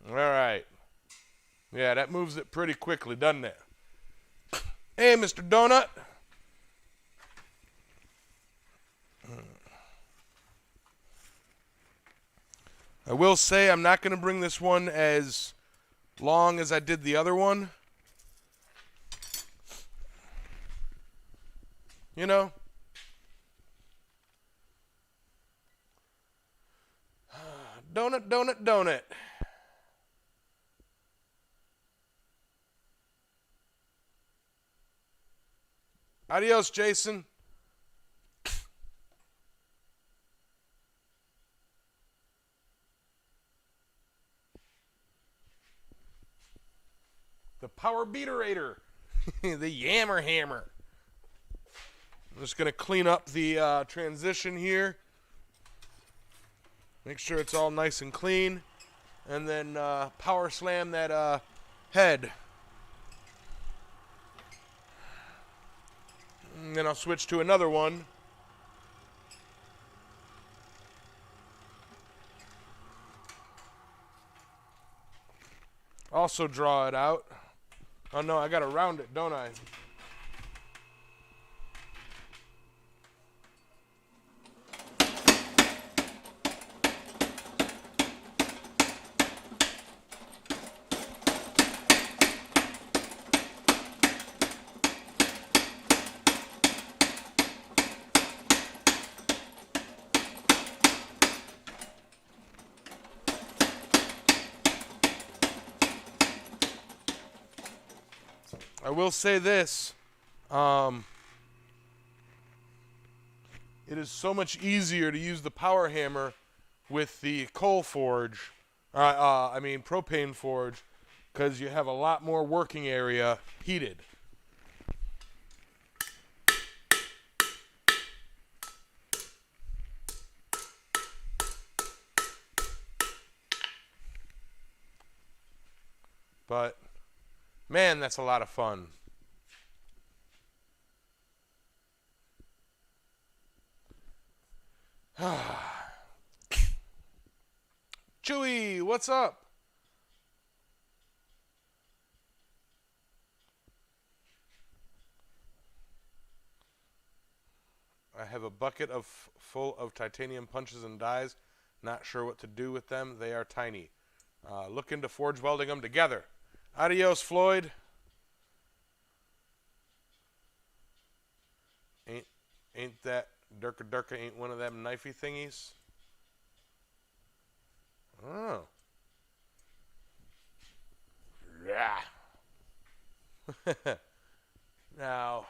Speaker 1: All right. Yeah, that moves it pretty quickly, doesn't it? Hey, Mr. Donut. I will say I'm not going to bring this one as long as I did the other one. You know? Donut, donut, donut. Adios, Jason. The power beaterator. The yammer hammer. I'm just going to clean up the transition here. Make sure it's all nice and clean. And then power slam that head. And then I'll switch to another one. Also draw it out. Oh no, I gotta round it, don't I? I will say this. It is so much easier to use the power hammer with the coal forge. Propane forge, because you have a lot more working area heated. But man, that's a lot of fun. Chewy, what's up? I have a bucket full of titanium punches and dies. Not sure what to do with them. They are tiny. Look into forge welding them together. Adios, Floyd. Ain't that Durka ain't one of them knifey thingies? Oh. Yeah. Now,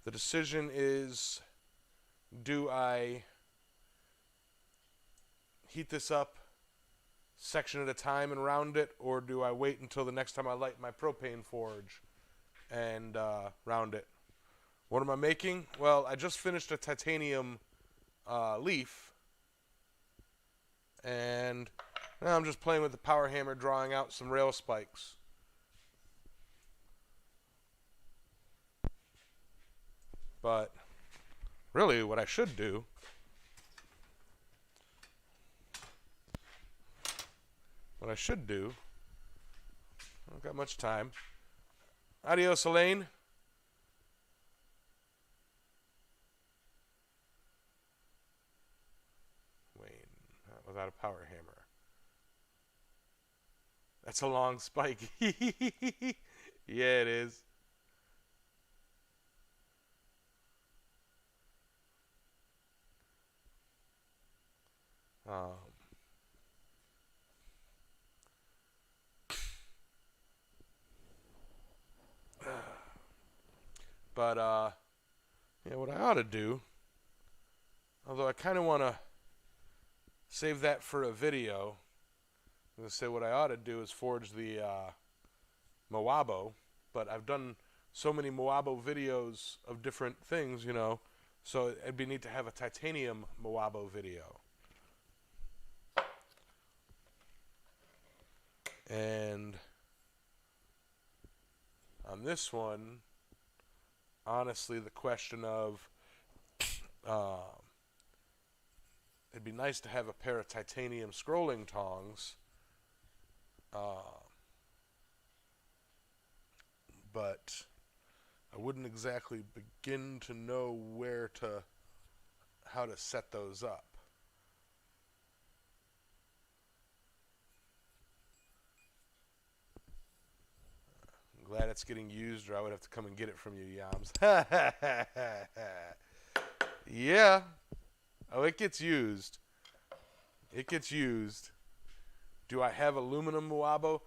Speaker 1: the decision is, do I heat this up section at a time and round it, or do I wait until the next time I light my propane forge and round it? What am I making? Well, I just finished a titanium leaf, and now I'm just playing with the power hammer, drawing out some rail spikes. But really, what I should do I don't got much time. Adios, Elaine. Wayne, without a power hammer. That's a long spike. Yeah, it is. But yeah, what I ought to do, although I kind of want to save that for a video, I'm going to say what I ought to do is forge the Moabo, but I've done so many Moabo videos of different things, you know, so it'd be neat to have a titanium Moabo video. And On this one, honestly, the question of it'd be nice to have a pair of titanium scrolling tongs, but I wouldn't exactly begin to know how to set those up. I'm glad it's getting used, or I would have to come and get it from you, Yams. Yeah. Oh, it gets used. It gets used. Do I have aluminum Moabo?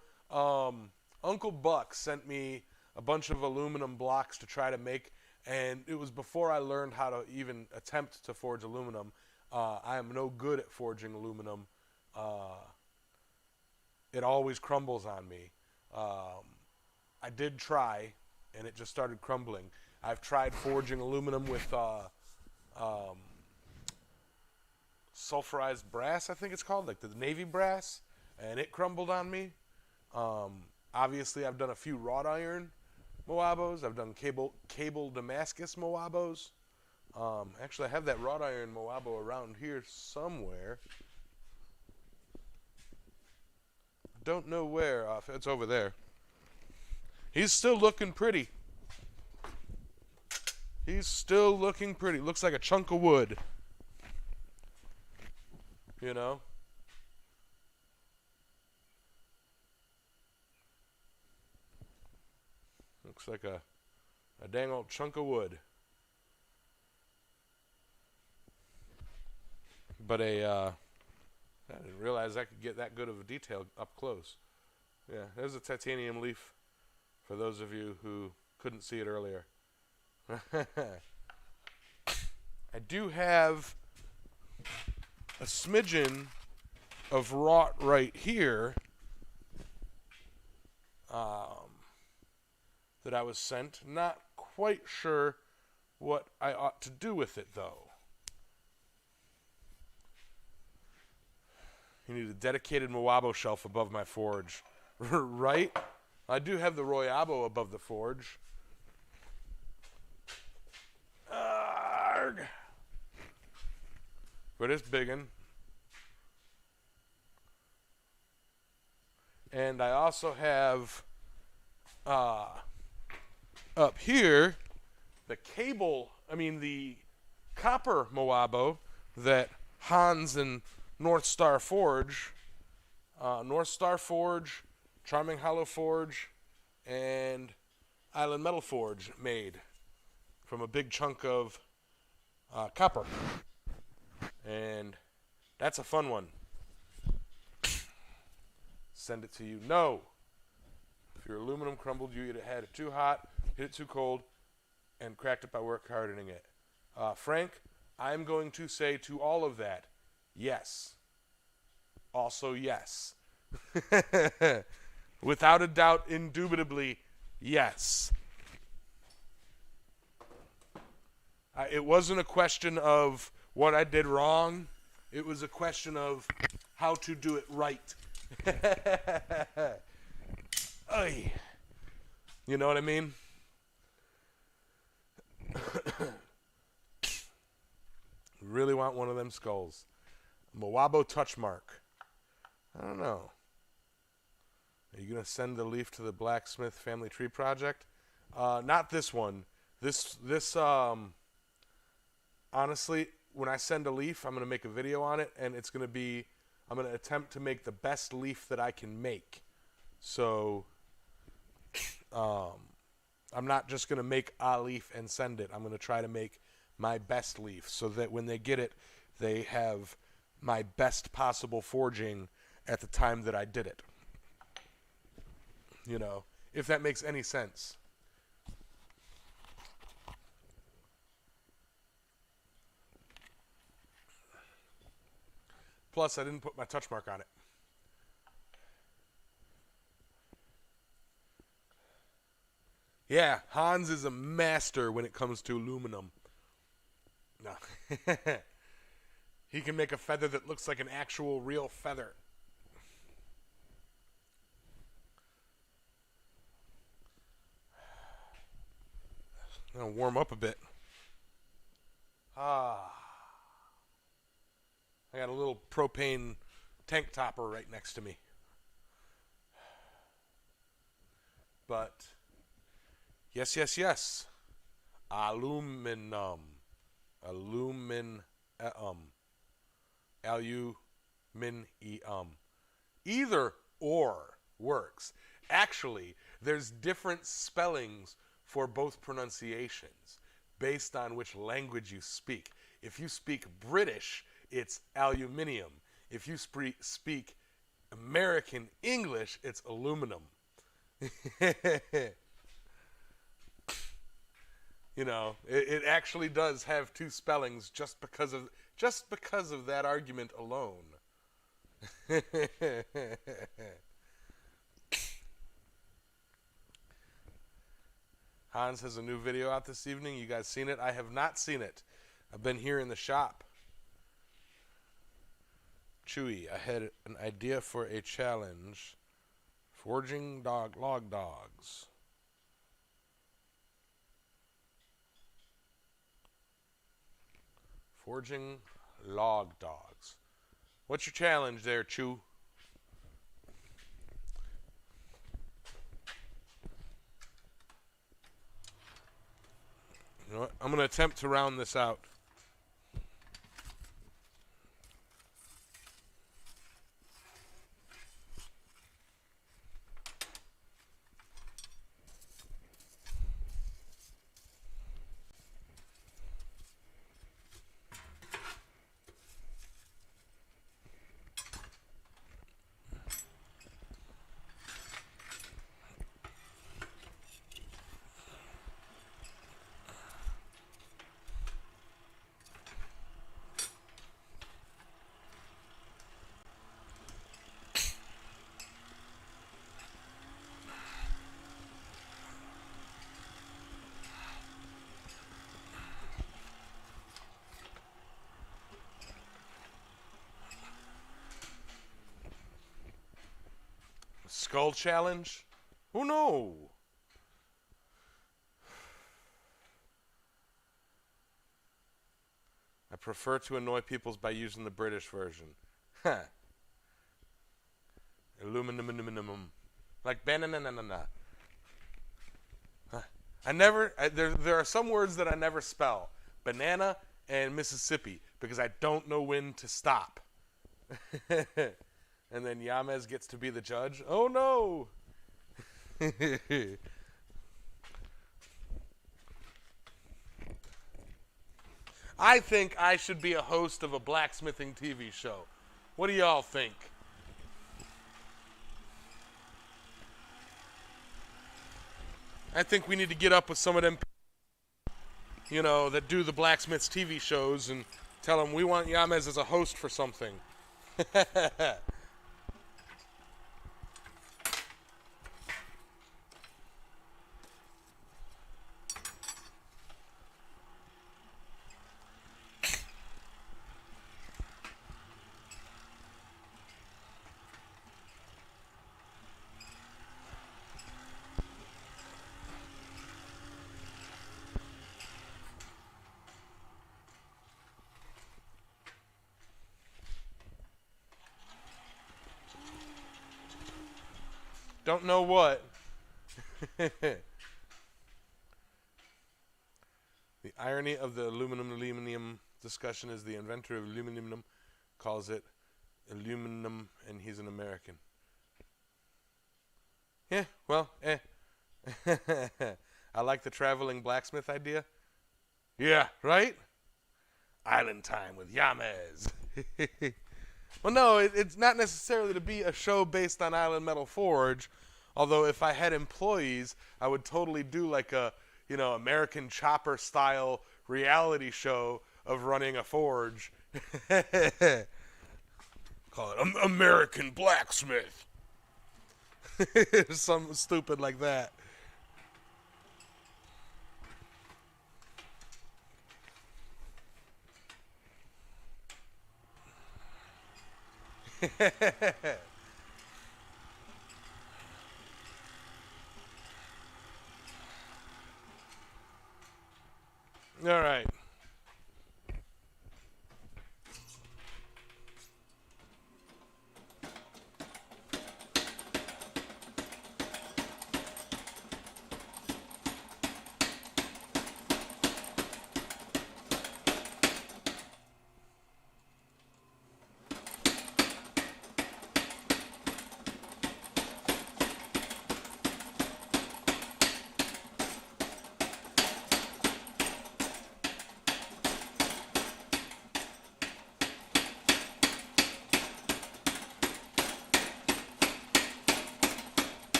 Speaker 1: Uncle Buck sent me a bunch of aluminum blocks to try to make, and it was before I learned how to even attempt to forge aluminum. I am no good at forging aluminum. It always crumbles on me. I did try, and it just started crumbling. I've tried forging aluminum with sulfurized brass, I think it's called, like the Navy brass, and it crumbled on me. Obviously, I've done a few wrought iron Moabos. I've done cable Damascus Moabos. Actually, I have that wrought iron Moabo around here somewhere. Don't know where. It's over there. He's still looking pretty. He's still looking pretty. Looks like a chunk of wood. You know? Looks like a dang old chunk of wood. But I didn't realize I could get that good of a detail up close. Yeah, there's a titanium leaf for those of you who couldn't see it earlier. I do have a smidgen of wrought right here that I was sent. Not quite sure what I ought to do with it, though. You need a dedicated Moabo shelf above my forge. Right? I do have the Royabo above the forge. Arrgh. But it's biggin'. And I also have up here the copper Moabo that Hans and North Star Forge, Charming Hollow Forge, and Island Metal Forge made from a big chunk of copper. And that's a fun one. Send it to you. No. If your aluminum crumbled, you either had it too hot, hit it too cold, and cracked it by work hardening it. Frank, I'm going to say to all of that, yes. Also, yes. Without a doubt, indubitably, yes. It wasn't a question of what I did wrong. It was a question of how to do it right. Ay. You know what I mean? Really want one of them skulls. Moabo touch mark. I don't know. Are you going to send the leaf to the Blacksmith Family Tree Project? Not this one. This honestly, when I send a leaf, I'm going to make a video on it, and it's going to be, I'm going to attempt to make the best leaf that I can make. So, I'm not just going to make a leaf and send it. I'm going to try to make my best leaf so that when they get it, they have my best possible forging at the time that I did it. You know, if that makes any sense. Plus, I didn't put my touch mark on it. Yeah, Hans is a master when it comes to aluminum. No. He can make a feather that looks like an actual real feather. I'm gonna warm up a bit. Ah, I got a little propane tank topper right next to me. But yes, yes, yes. Aluminum. Aluminum. Aluminium. Either or works. Actually, there's different spellings for both pronunciations based on which language you speak. If you speak British, it's aluminium. If you speak American English, it's aluminum. You know, it actually does have two spellings just because of that argument alone. Hans has a new video out this evening. You guys seen it? I have not seen it. I've been here in the shop. Chewy, I had an idea for a challenge. Forging log dogs. Forging log dogs. What's your challenge there, Chew? You know what? I'm going to attempt to round this out. Skull challenge? Oh no! I prefer to annoy people by using the British version. Huh. Aluminum. Like banana. There are some words that I never spell. Banana and Mississippi because I don't know when to stop. And then Yamez gets to be the judge. Oh no! I think I should be a host of a blacksmithing TV show. What do y'all think? I think we need to get up with some of them, you know, that do the blacksmiths TV shows and tell them we want Yamez as a host for something. Don't know what. The irony of the aluminum discussion is the inventor of aluminum calls it aluminum and he's an American. Yeah, well, I like the traveling blacksmith idea. Yeah, right? Island time with Yamez. Well, no, it's not necessarily to be a show based on Island Metal Forge. Although if I had employees, I would totally do like a, you know, American Chopper style reality show of running a forge. Call it American Blacksmith. Something stupid like that.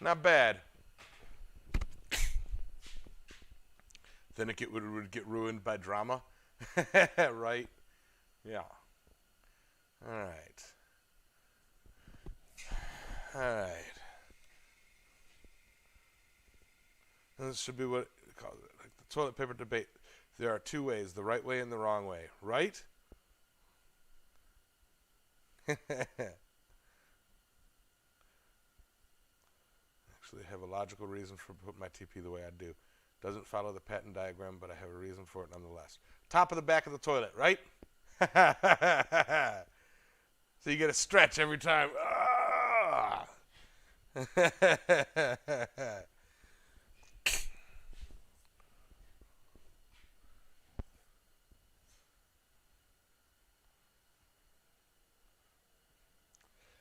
Speaker 1: Not bad. Then it would get ruined by drama. Right? Yeah. All right. All right. And this should be what it calls it. Like the toilet paper debate. There are two ways, the right way and the wrong way. Right? Actually have a logical reason for putting my TP the way I do. Doesn't follow the pattern diagram, but I have a reason for it nonetheless. Top of the back of the toilet, right? So you get a stretch every time. Ah!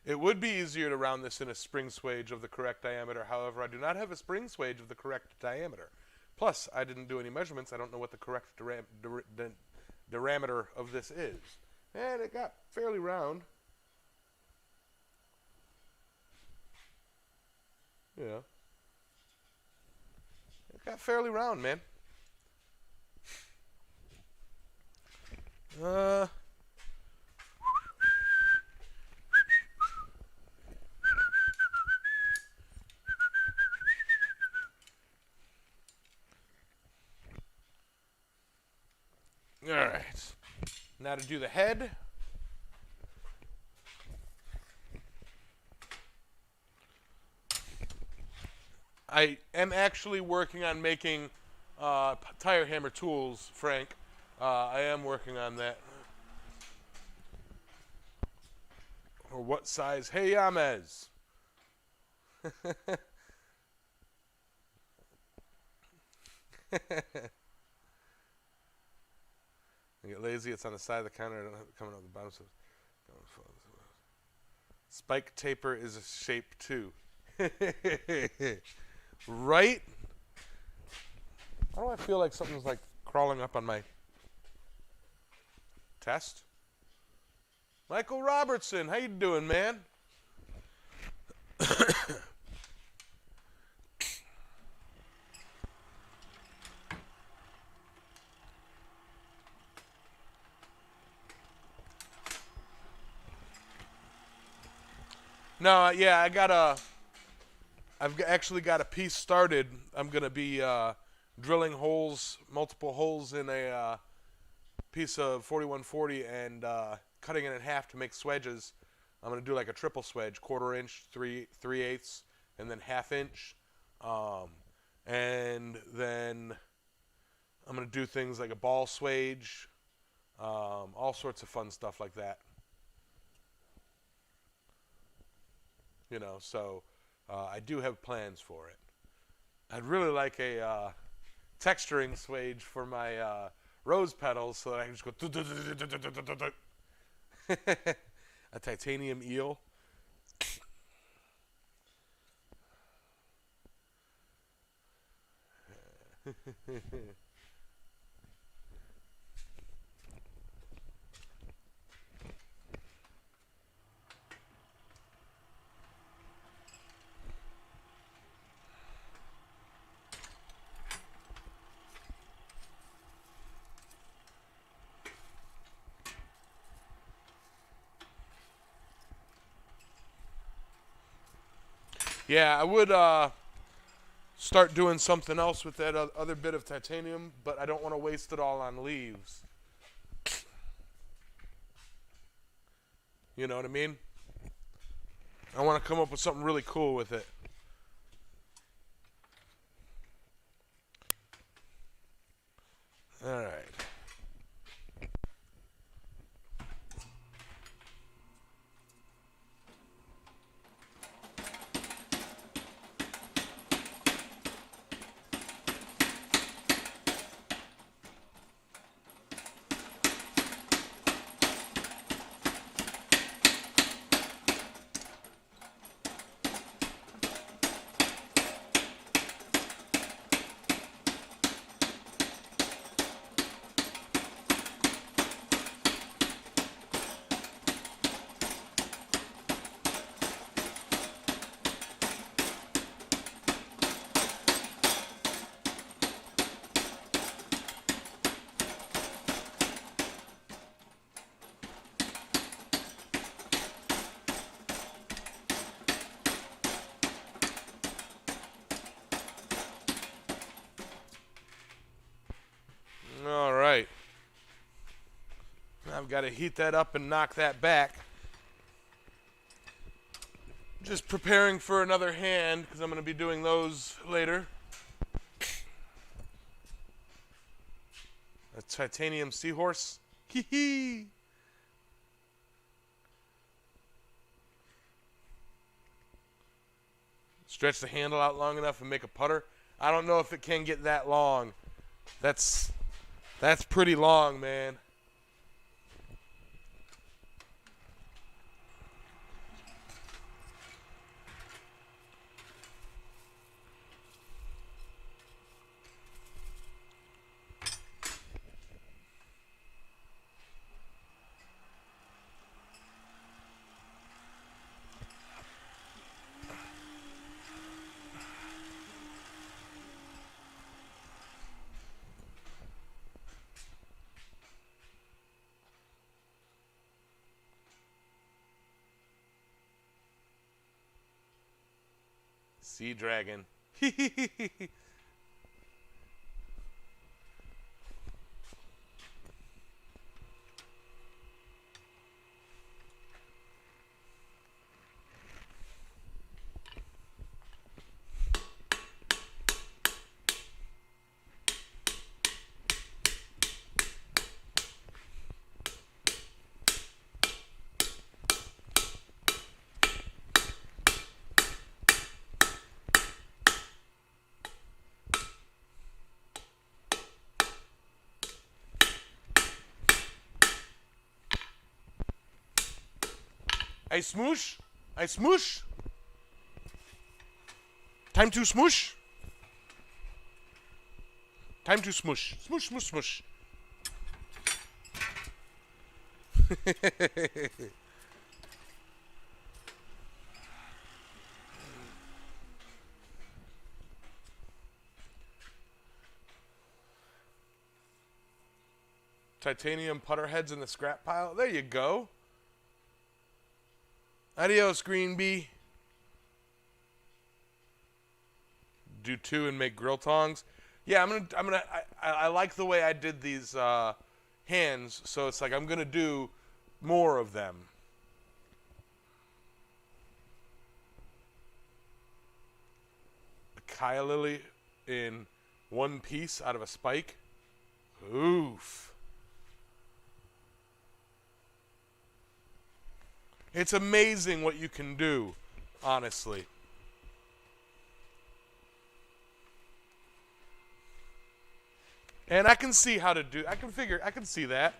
Speaker 1: It would be easier to round this in a spring swage of the correct diameter. However, I do not have a spring swage of the correct diameter. Plus, I didn't do any measurements. I don't know what the correct diameter of this is. And it got fairly round. Yeah. It got fairly round, man. All right. Now to do the head. I am actually working on making tire hammer tools, Frank. I am working on that. Or what size? Hey, Yamez. I get lazy. It's on the side of the counter. I don't have it coming out the bottom. So spike taper is a shape too. Right? Why do I feel like something's like crawling up on my test? Michael Robertson, how you doing, man? No, yeah, I've actually got a piece started. I'm going to be drilling holes, multiple holes in a piece of 4140 and cutting it in half to make swedges. I'm going to do like a triple swedge, 1/4 inch, 3/8, and then 1/2 inch. And then I'm going to do things like a ball swage, all sorts of fun stuff like that. You know, so I do have plans for it. I'd really like a texturing swage for my rose petals so that I can just go a titanium eel. Yeah, I would start doing something else with that other bit of titanium, but I don't want to waste it all on leaves. You know what I mean? I want to come up with something really cool with it. All right. got to heat that up and knock that back. Just preparing for another hand because I'm going to be doing those later. A titanium seahorse. Hee hee. Stretch the handle out long enough and make a putter. I don't know if it can get that long. That's pretty long, man. Sea dragon. I smoosh. I smoosh. Time to smoosh. Time to smoosh. Smoosh, smoosh, smoosh. Titanium putter heads in the scrap pile. There you go. Adios, Green Bee. Do two and make grill tongs. Yeah, I like the way I did these hands, so it's like I'm gonna do more of them. A Kaya lily in one piece out of a spike. Oof. It's amazing what you can do, honestly. And I can see how to do, I can see that.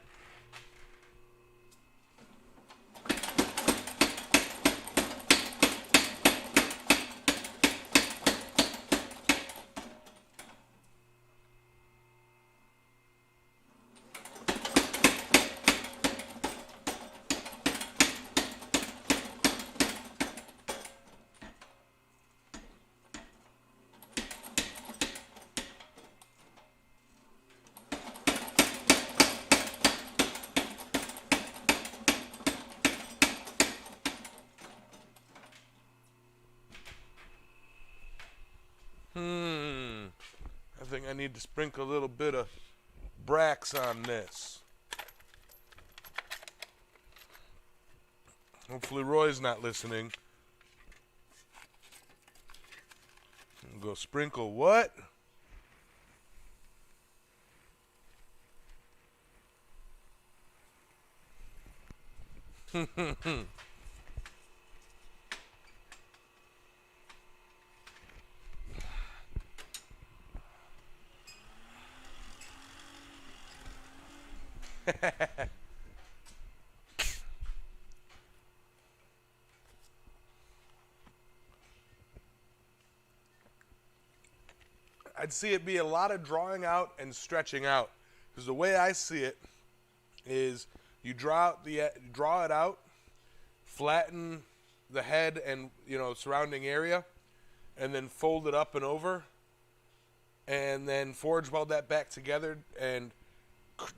Speaker 1: I think I need to sprinkle a little bit of Brax on this. Hopefully Roy's not listening. I'm gonna sprinkle what? I'd see it be a lot of drawing out and stretching out, because the way I see it is you draw it out, flatten the head and surrounding area, and then fold it up and over, and then forge weld that back together and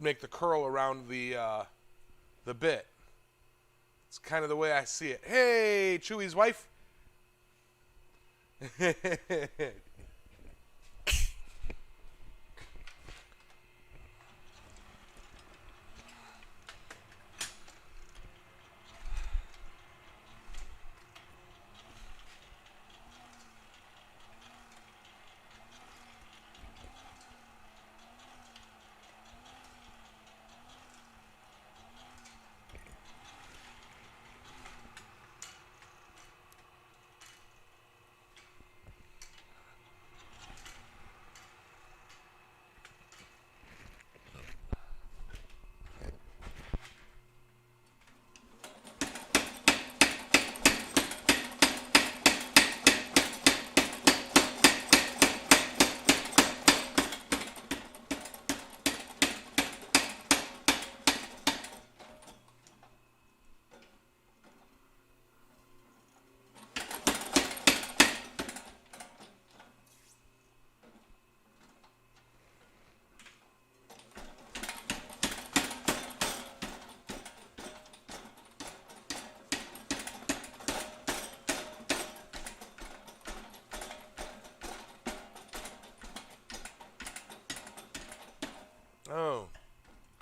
Speaker 1: make the curl around the bit. It's kind of the way I see it. Hey, Chewy's wife.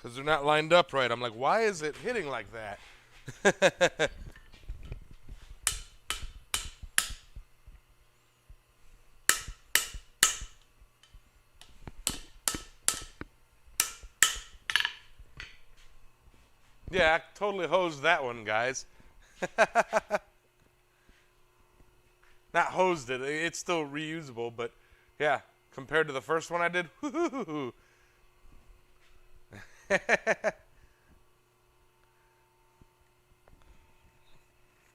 Speaker 1: because they're not lined up right. I'm like, why is it hitting like that? Yeah, I totally hosed that one, guys. Not hosed it. It's still reusable, but yeah, compared to the first one I did, whoo-hoo-hoo-hoo.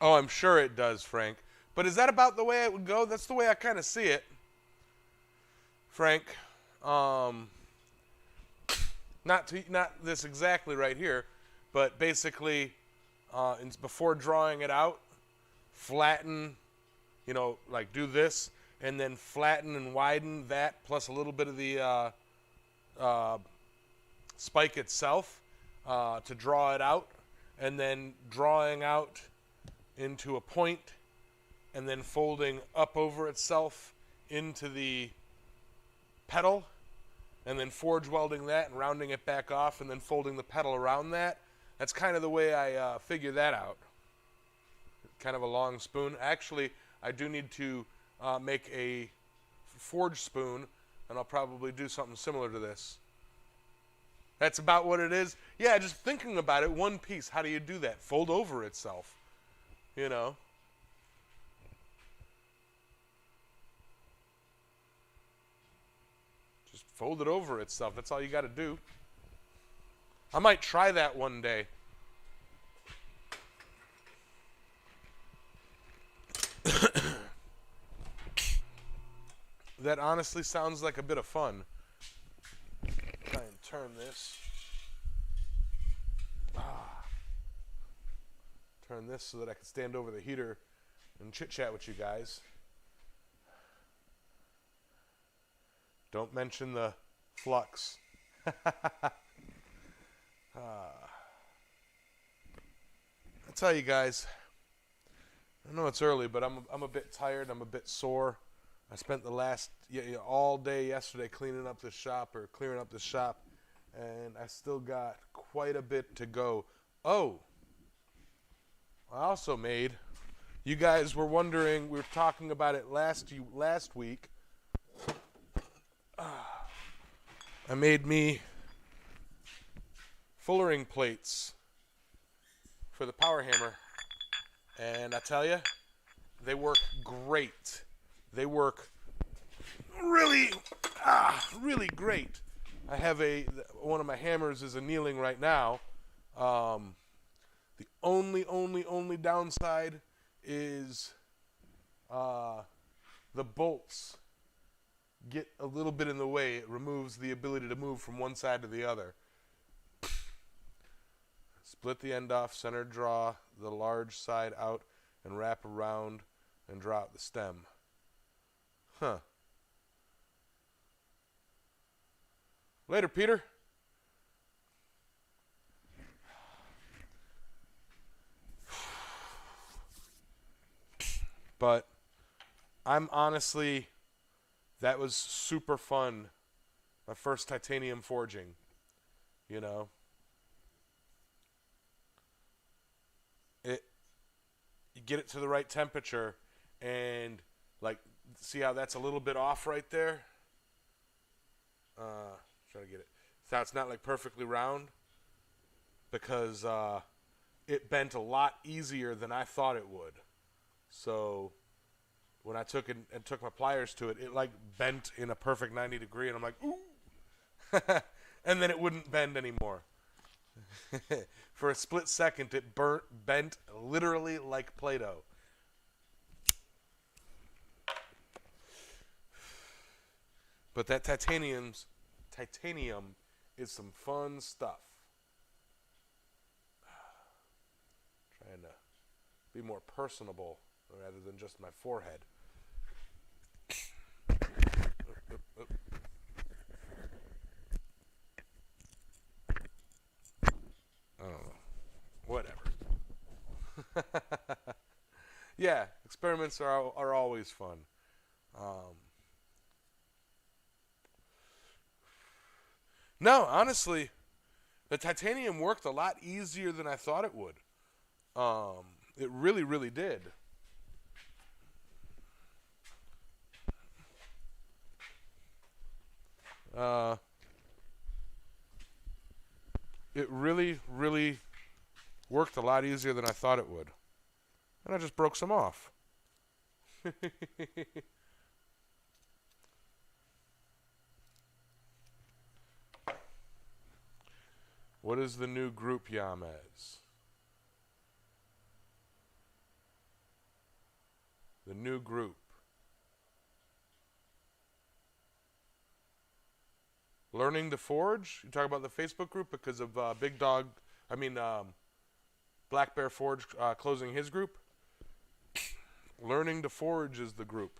Speaker 1: Oh, I'm sure it does, Frank. But is that about the way it would go? That's the way I kind of see it, Frank. Not this exactly right here, but basically, before drawing it out, flatten, like do this, and then flatten and widen that, plus a little bit of the spike itself to draw it out, and then drawing out into a point, and then folding up over itself into the petal, and then forge welding that and rounding it back off, and then folding the petal around that. That's kind of the way I figure that out. Kind of a long spoon. Actually, I do need to make a forged spoon, and I'll probably do something similar to this. That's about what it is. Yeah, just thinking about it, one piece. How do you do that? Fold over itself. Just fold it over itself. That's all you got to do. I might try that one day. That honestly sounds like a bit of fun. Try and turn this. Turn this so that I can stand over the heater and chit-chat with you guys. Don't mention the flux. I tell you guys, I know it's early, but I'm a bit tired. I'm a bit sore. I spent the last all day yesterday clearing up the shop, and I still got quite a bit to go. Oh, I also made, you guys were wondering, we were talking about it last week. I made me fullering plates for the power hammer, and I tell you, they work great. They work really great. I have one of my hammers is annealing right now. The only downside is the bolts get a little bit in the way. It removes the ability to move from one side to the other. Split the end off, center draw the large side out, and wrap around and draw out the stem. Huh. Later, Peter. But I'm honestly, that was super fun. My first titanium forging, You get it to the right temperature, and see how that's a little bit off right there? Try to get it. So it's not perfectly round, because it bent a lot easier than I thought it would. So when I took my pliers to it, it bent in a perfect 90 degree, and I'm like, ooh. And then it wouldn't bend anymore. For a split second, it bent literally like Play-Doh. But that titanium is some fun stuff. Trying to be more personable rather than just my forehead. Oh, whatever. Yeah, experiments are always fun. No, honestly, The titanium worked a lot easier than I thought it would. It really, really did. It really, really worked a lot easier than I thought it would. And I just broke some off. What is the new group, Yamez? The new group. Learning to Forge? You talk about the Facebook group because of Black Bear Forge closing his group? Learning to Forge is the group.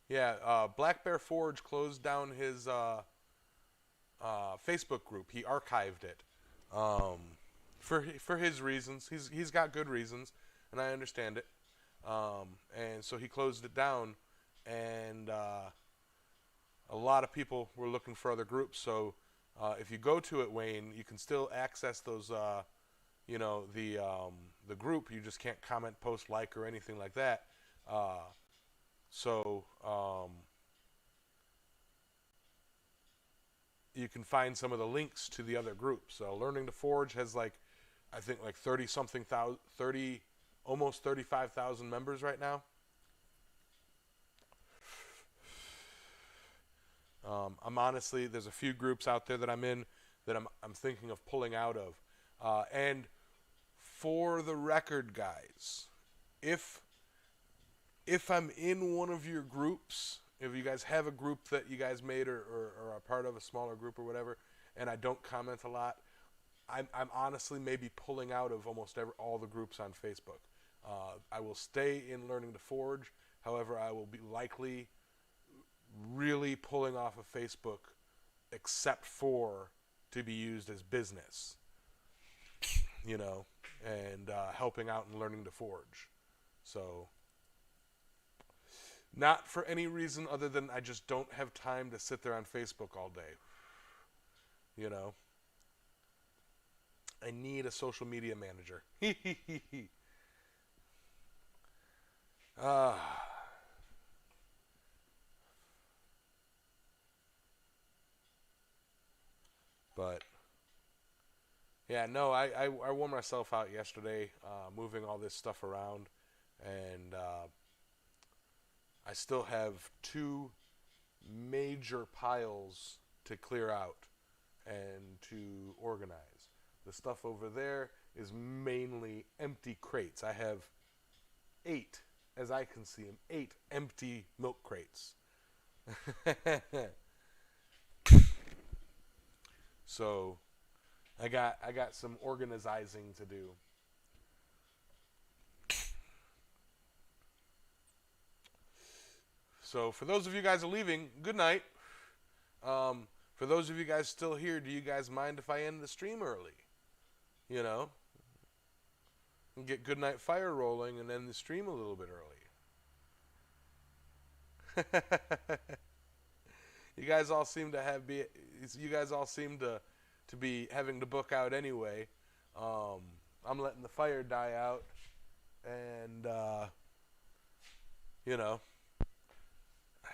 Speaker 1: Yeah, Black Bear Forge closed down his Facebook group. He archived it for his reasons. He's got good reasons, and I understand it. And so he closed it down, and a lot of people were looking for other groups. So if you go to it, Wayne, you can still access those. The group. You just can't comment, post, like, or anything like that. So you can find some of the links to the other groups. So Learning to Forge has I think 30 almost 35,000 members right now. I'm honestly, there's a few groups out there that I'm in that I'm thinking of pulling out of. And for the record, guys, if I'm in one of your groups, if you guys have a group that you guys made or are part of a smaller group or whatever, and I don't comment a lot, I'm honestly maybe pulling out of almost all the groups on Facebook. I will stay in Learning to Forge. However, I will be likely really pulling off of Facebook, except for to be used as business, and helping out in Learning to Forge. So, not for any reason other than I just don't have time to sit there on Facebook all day. I need a social media manager. But yeah, no, I wore myself out yesterday moving all this stuff around, and I still have 2 major piles to clear out and to organize. The stuff over there is mainly empty crates. I have 8, as I can see them, 8 empty milk crates. So I got some organizing to do. So for those of you guys who are leaving, good night. For those of you guys still here, do you guys mind if I end the stream early? And get Goodnight Fire rolling and end the stream a little bit early. You guys all seem to be having to book out anyway. I'm letting the fire die out, and I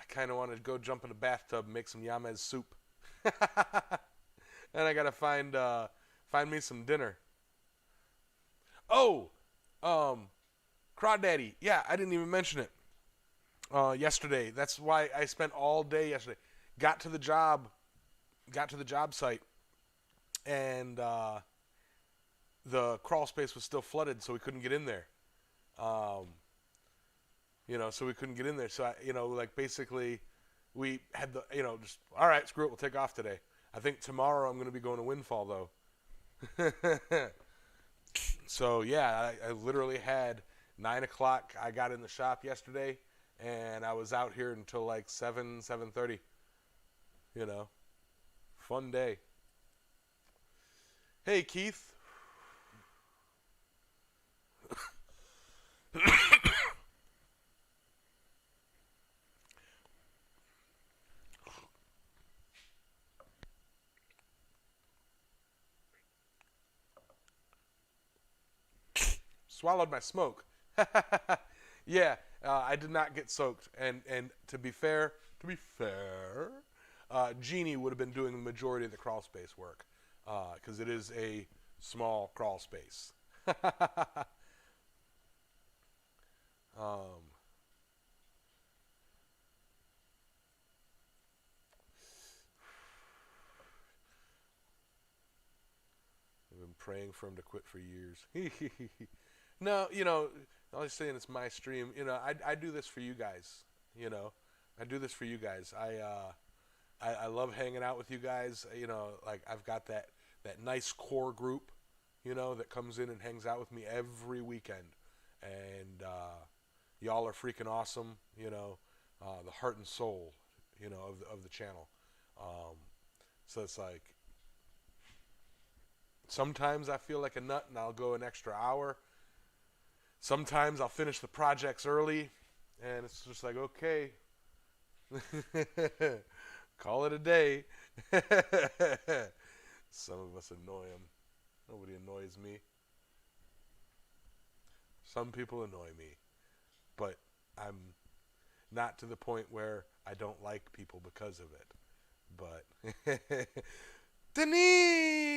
Speaker 1: kind of want to go jump in a bathtub and make some Yamez soup. And I gotta find me some dinner. Oh, Crawdaddy. Yeah, I didn't even mention it. Yesterday. That's why I spent all day yesterday. Got to the job site, and the crawl space was still flooded, so we couldn't get in there. So we couldn't get in there. So basically, we had just all right, screw it, we'll take off today. I think tomorrow I'm going to be going to Windfall though. So yeah, I literally had 9 o'clock. I got in the shop yesterday, and I was out here until 7:30. Fun day. Hey, Keith. swallowed my smoke. Yeah, I did not get soaked. And to be fair, Jeannie would have been doing the majority of the crawl space work because it is a small crawl space. um, I've been praying for him to quit for years. No, I was saying it's my stream. I do this for you guys. I do this for you guys. I love hanging out with you guys. Like I've got that nice core group, that comes in and hangs out with me every weekend, and y'all are freaking awesome. The heart and soul, of the channel. So it's like sometimes I feel like a nut and I'll go an extra hour. Sometimes I'll finish the projects early, and it's just like, okay, call it a day. Some of us annoy him. Nobody annoys me. Some people annoy me, but I'm not to the point where I don't like people because of it. But Denise,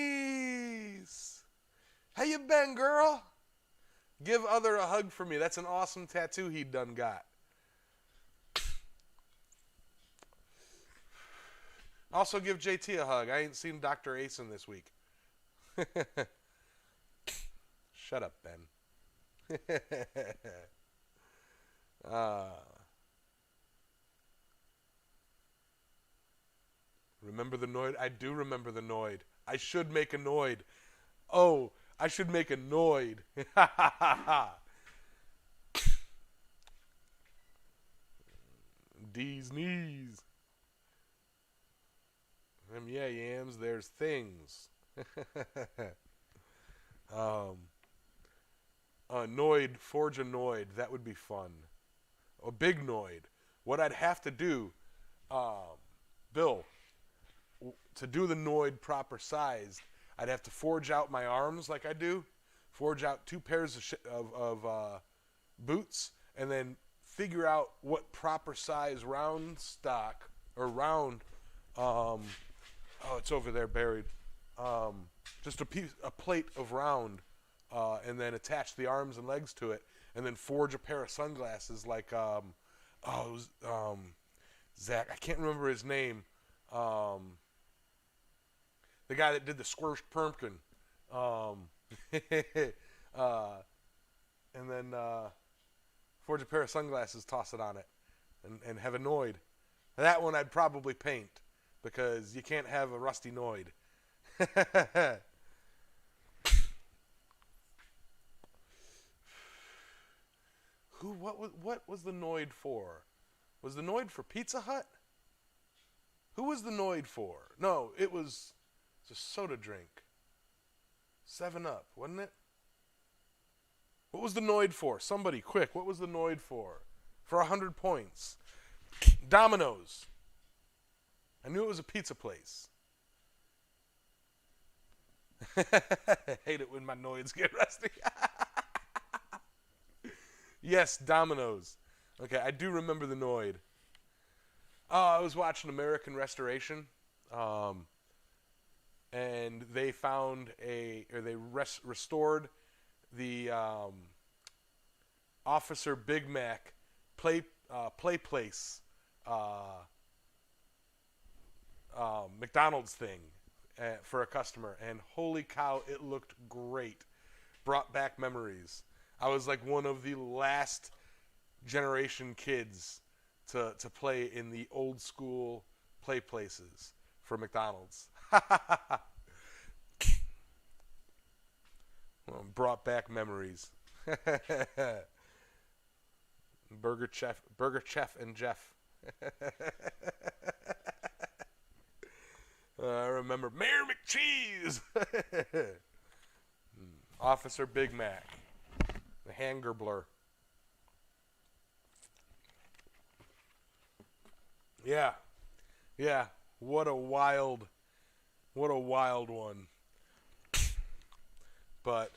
Speaker 1: how you been, girl? Give Other a hug for me. That's an awesome tattoo he done got. Also give JT a hug. I ain't seen Dr. Asen this week. Shut up, Ben. Remember the Noid? I do remember the Noid. I should make a Noid. Oh, I should make a Noid. D's knees. Yeah, Yams, there's things. Noid, forge a Noid. That would be fun. A big Noid. What I'd have to do, Bill, to do the Noid proper sized, I'd have to forge out my arms like I do, forge out 2 pairs of boots, and then figure out what proper size round stock or round. Oh, it's over there buried. Just a plate of round, and then attach the arms and legs to it, and then forge a pair of sunglasses like Zach. I can't remember his name. The guy that did the squished pumpkin. And then forge a pair of sunglasses, toss it on it, and have a Noid. That one I'd probably paint, because you can't have a rusty Noid. What was the Noid for? Was the Noid for Pizza Hut? Who was the Noid for? No, it was a soda drink. 7-Up, wasn't it? What was the Noid for? Somebody, quick, what was the Noid for? For 100 points. Domino's. I knew it was a pizza place. I hate it when my Noids get rusty. Yes, Domino's. Okay, I do remember the Noid. I was watching American Restoration, and they found restored the Officer Big Mac play place McDonald's thing for a customer, and holy cow, it looked great. Brought back memories. I was like one of the last generation kids to play in the old school play places for McDonald's. Well, brought back memories. Burger Chef and Jeff. I remember Mayor McCheese. Officer Big Mac. The Hanger Blur. Yeah. Yeah. What a wild one. But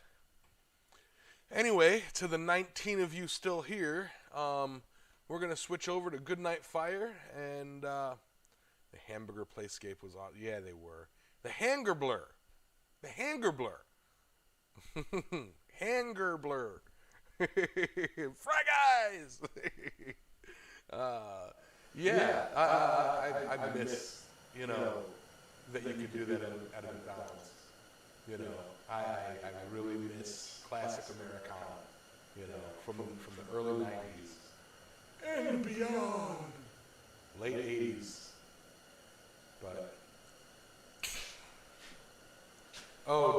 Speaker 1: Anyway, to the 19 of you still here, we're going to switch over to Goodnight Fire, and the hamburger playscape was on. Yeah, they were. The Hanger Blur. The Hanger Blur. Hanger Blur. Fry guys! I miss, that you could do that at a McDonald's. I really miss classic Americana, from the early 90s and beyond, late 80s. But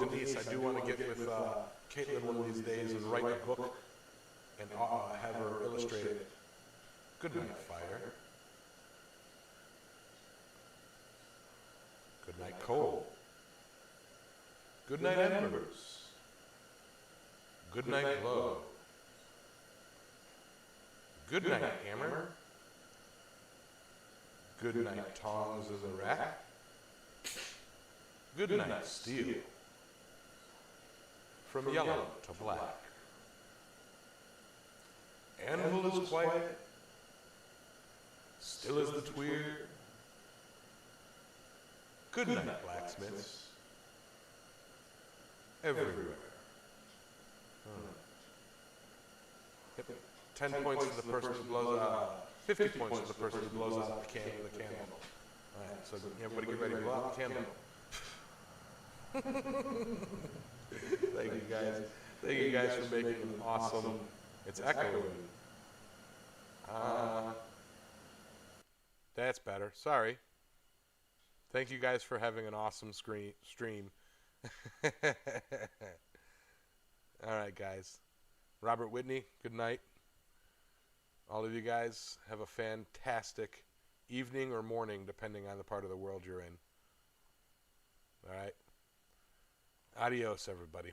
Speaker 1: Denise, I do want to get with Caitlin one of these days and write a book and have her illustrate it. Goodnight Fire. Goodnight Coal. Goodnight Embers. Goodnight Glow. Goodnight Hammer. Goodnight Tongs in the Rack. Goodnight Steel. From yellow to black. Anvil is quiet. Still as the tweer. Goodnight blacksmiths. Everywhere. Yep. 10 points to the person who blows out. 50 points to the person who blows out the candle. Alright, so everybody get ready to blow out the candle. Thank you guys. Thank you guys for making an awesome. It's echoing. That's better. Sorry. Thank you guys for having an awesome stream. All right, guys. Robert Whitney, good night. All of you guys have a fantastic evening or morning, depending on the part of the world you're in. All right. Adios, everybody.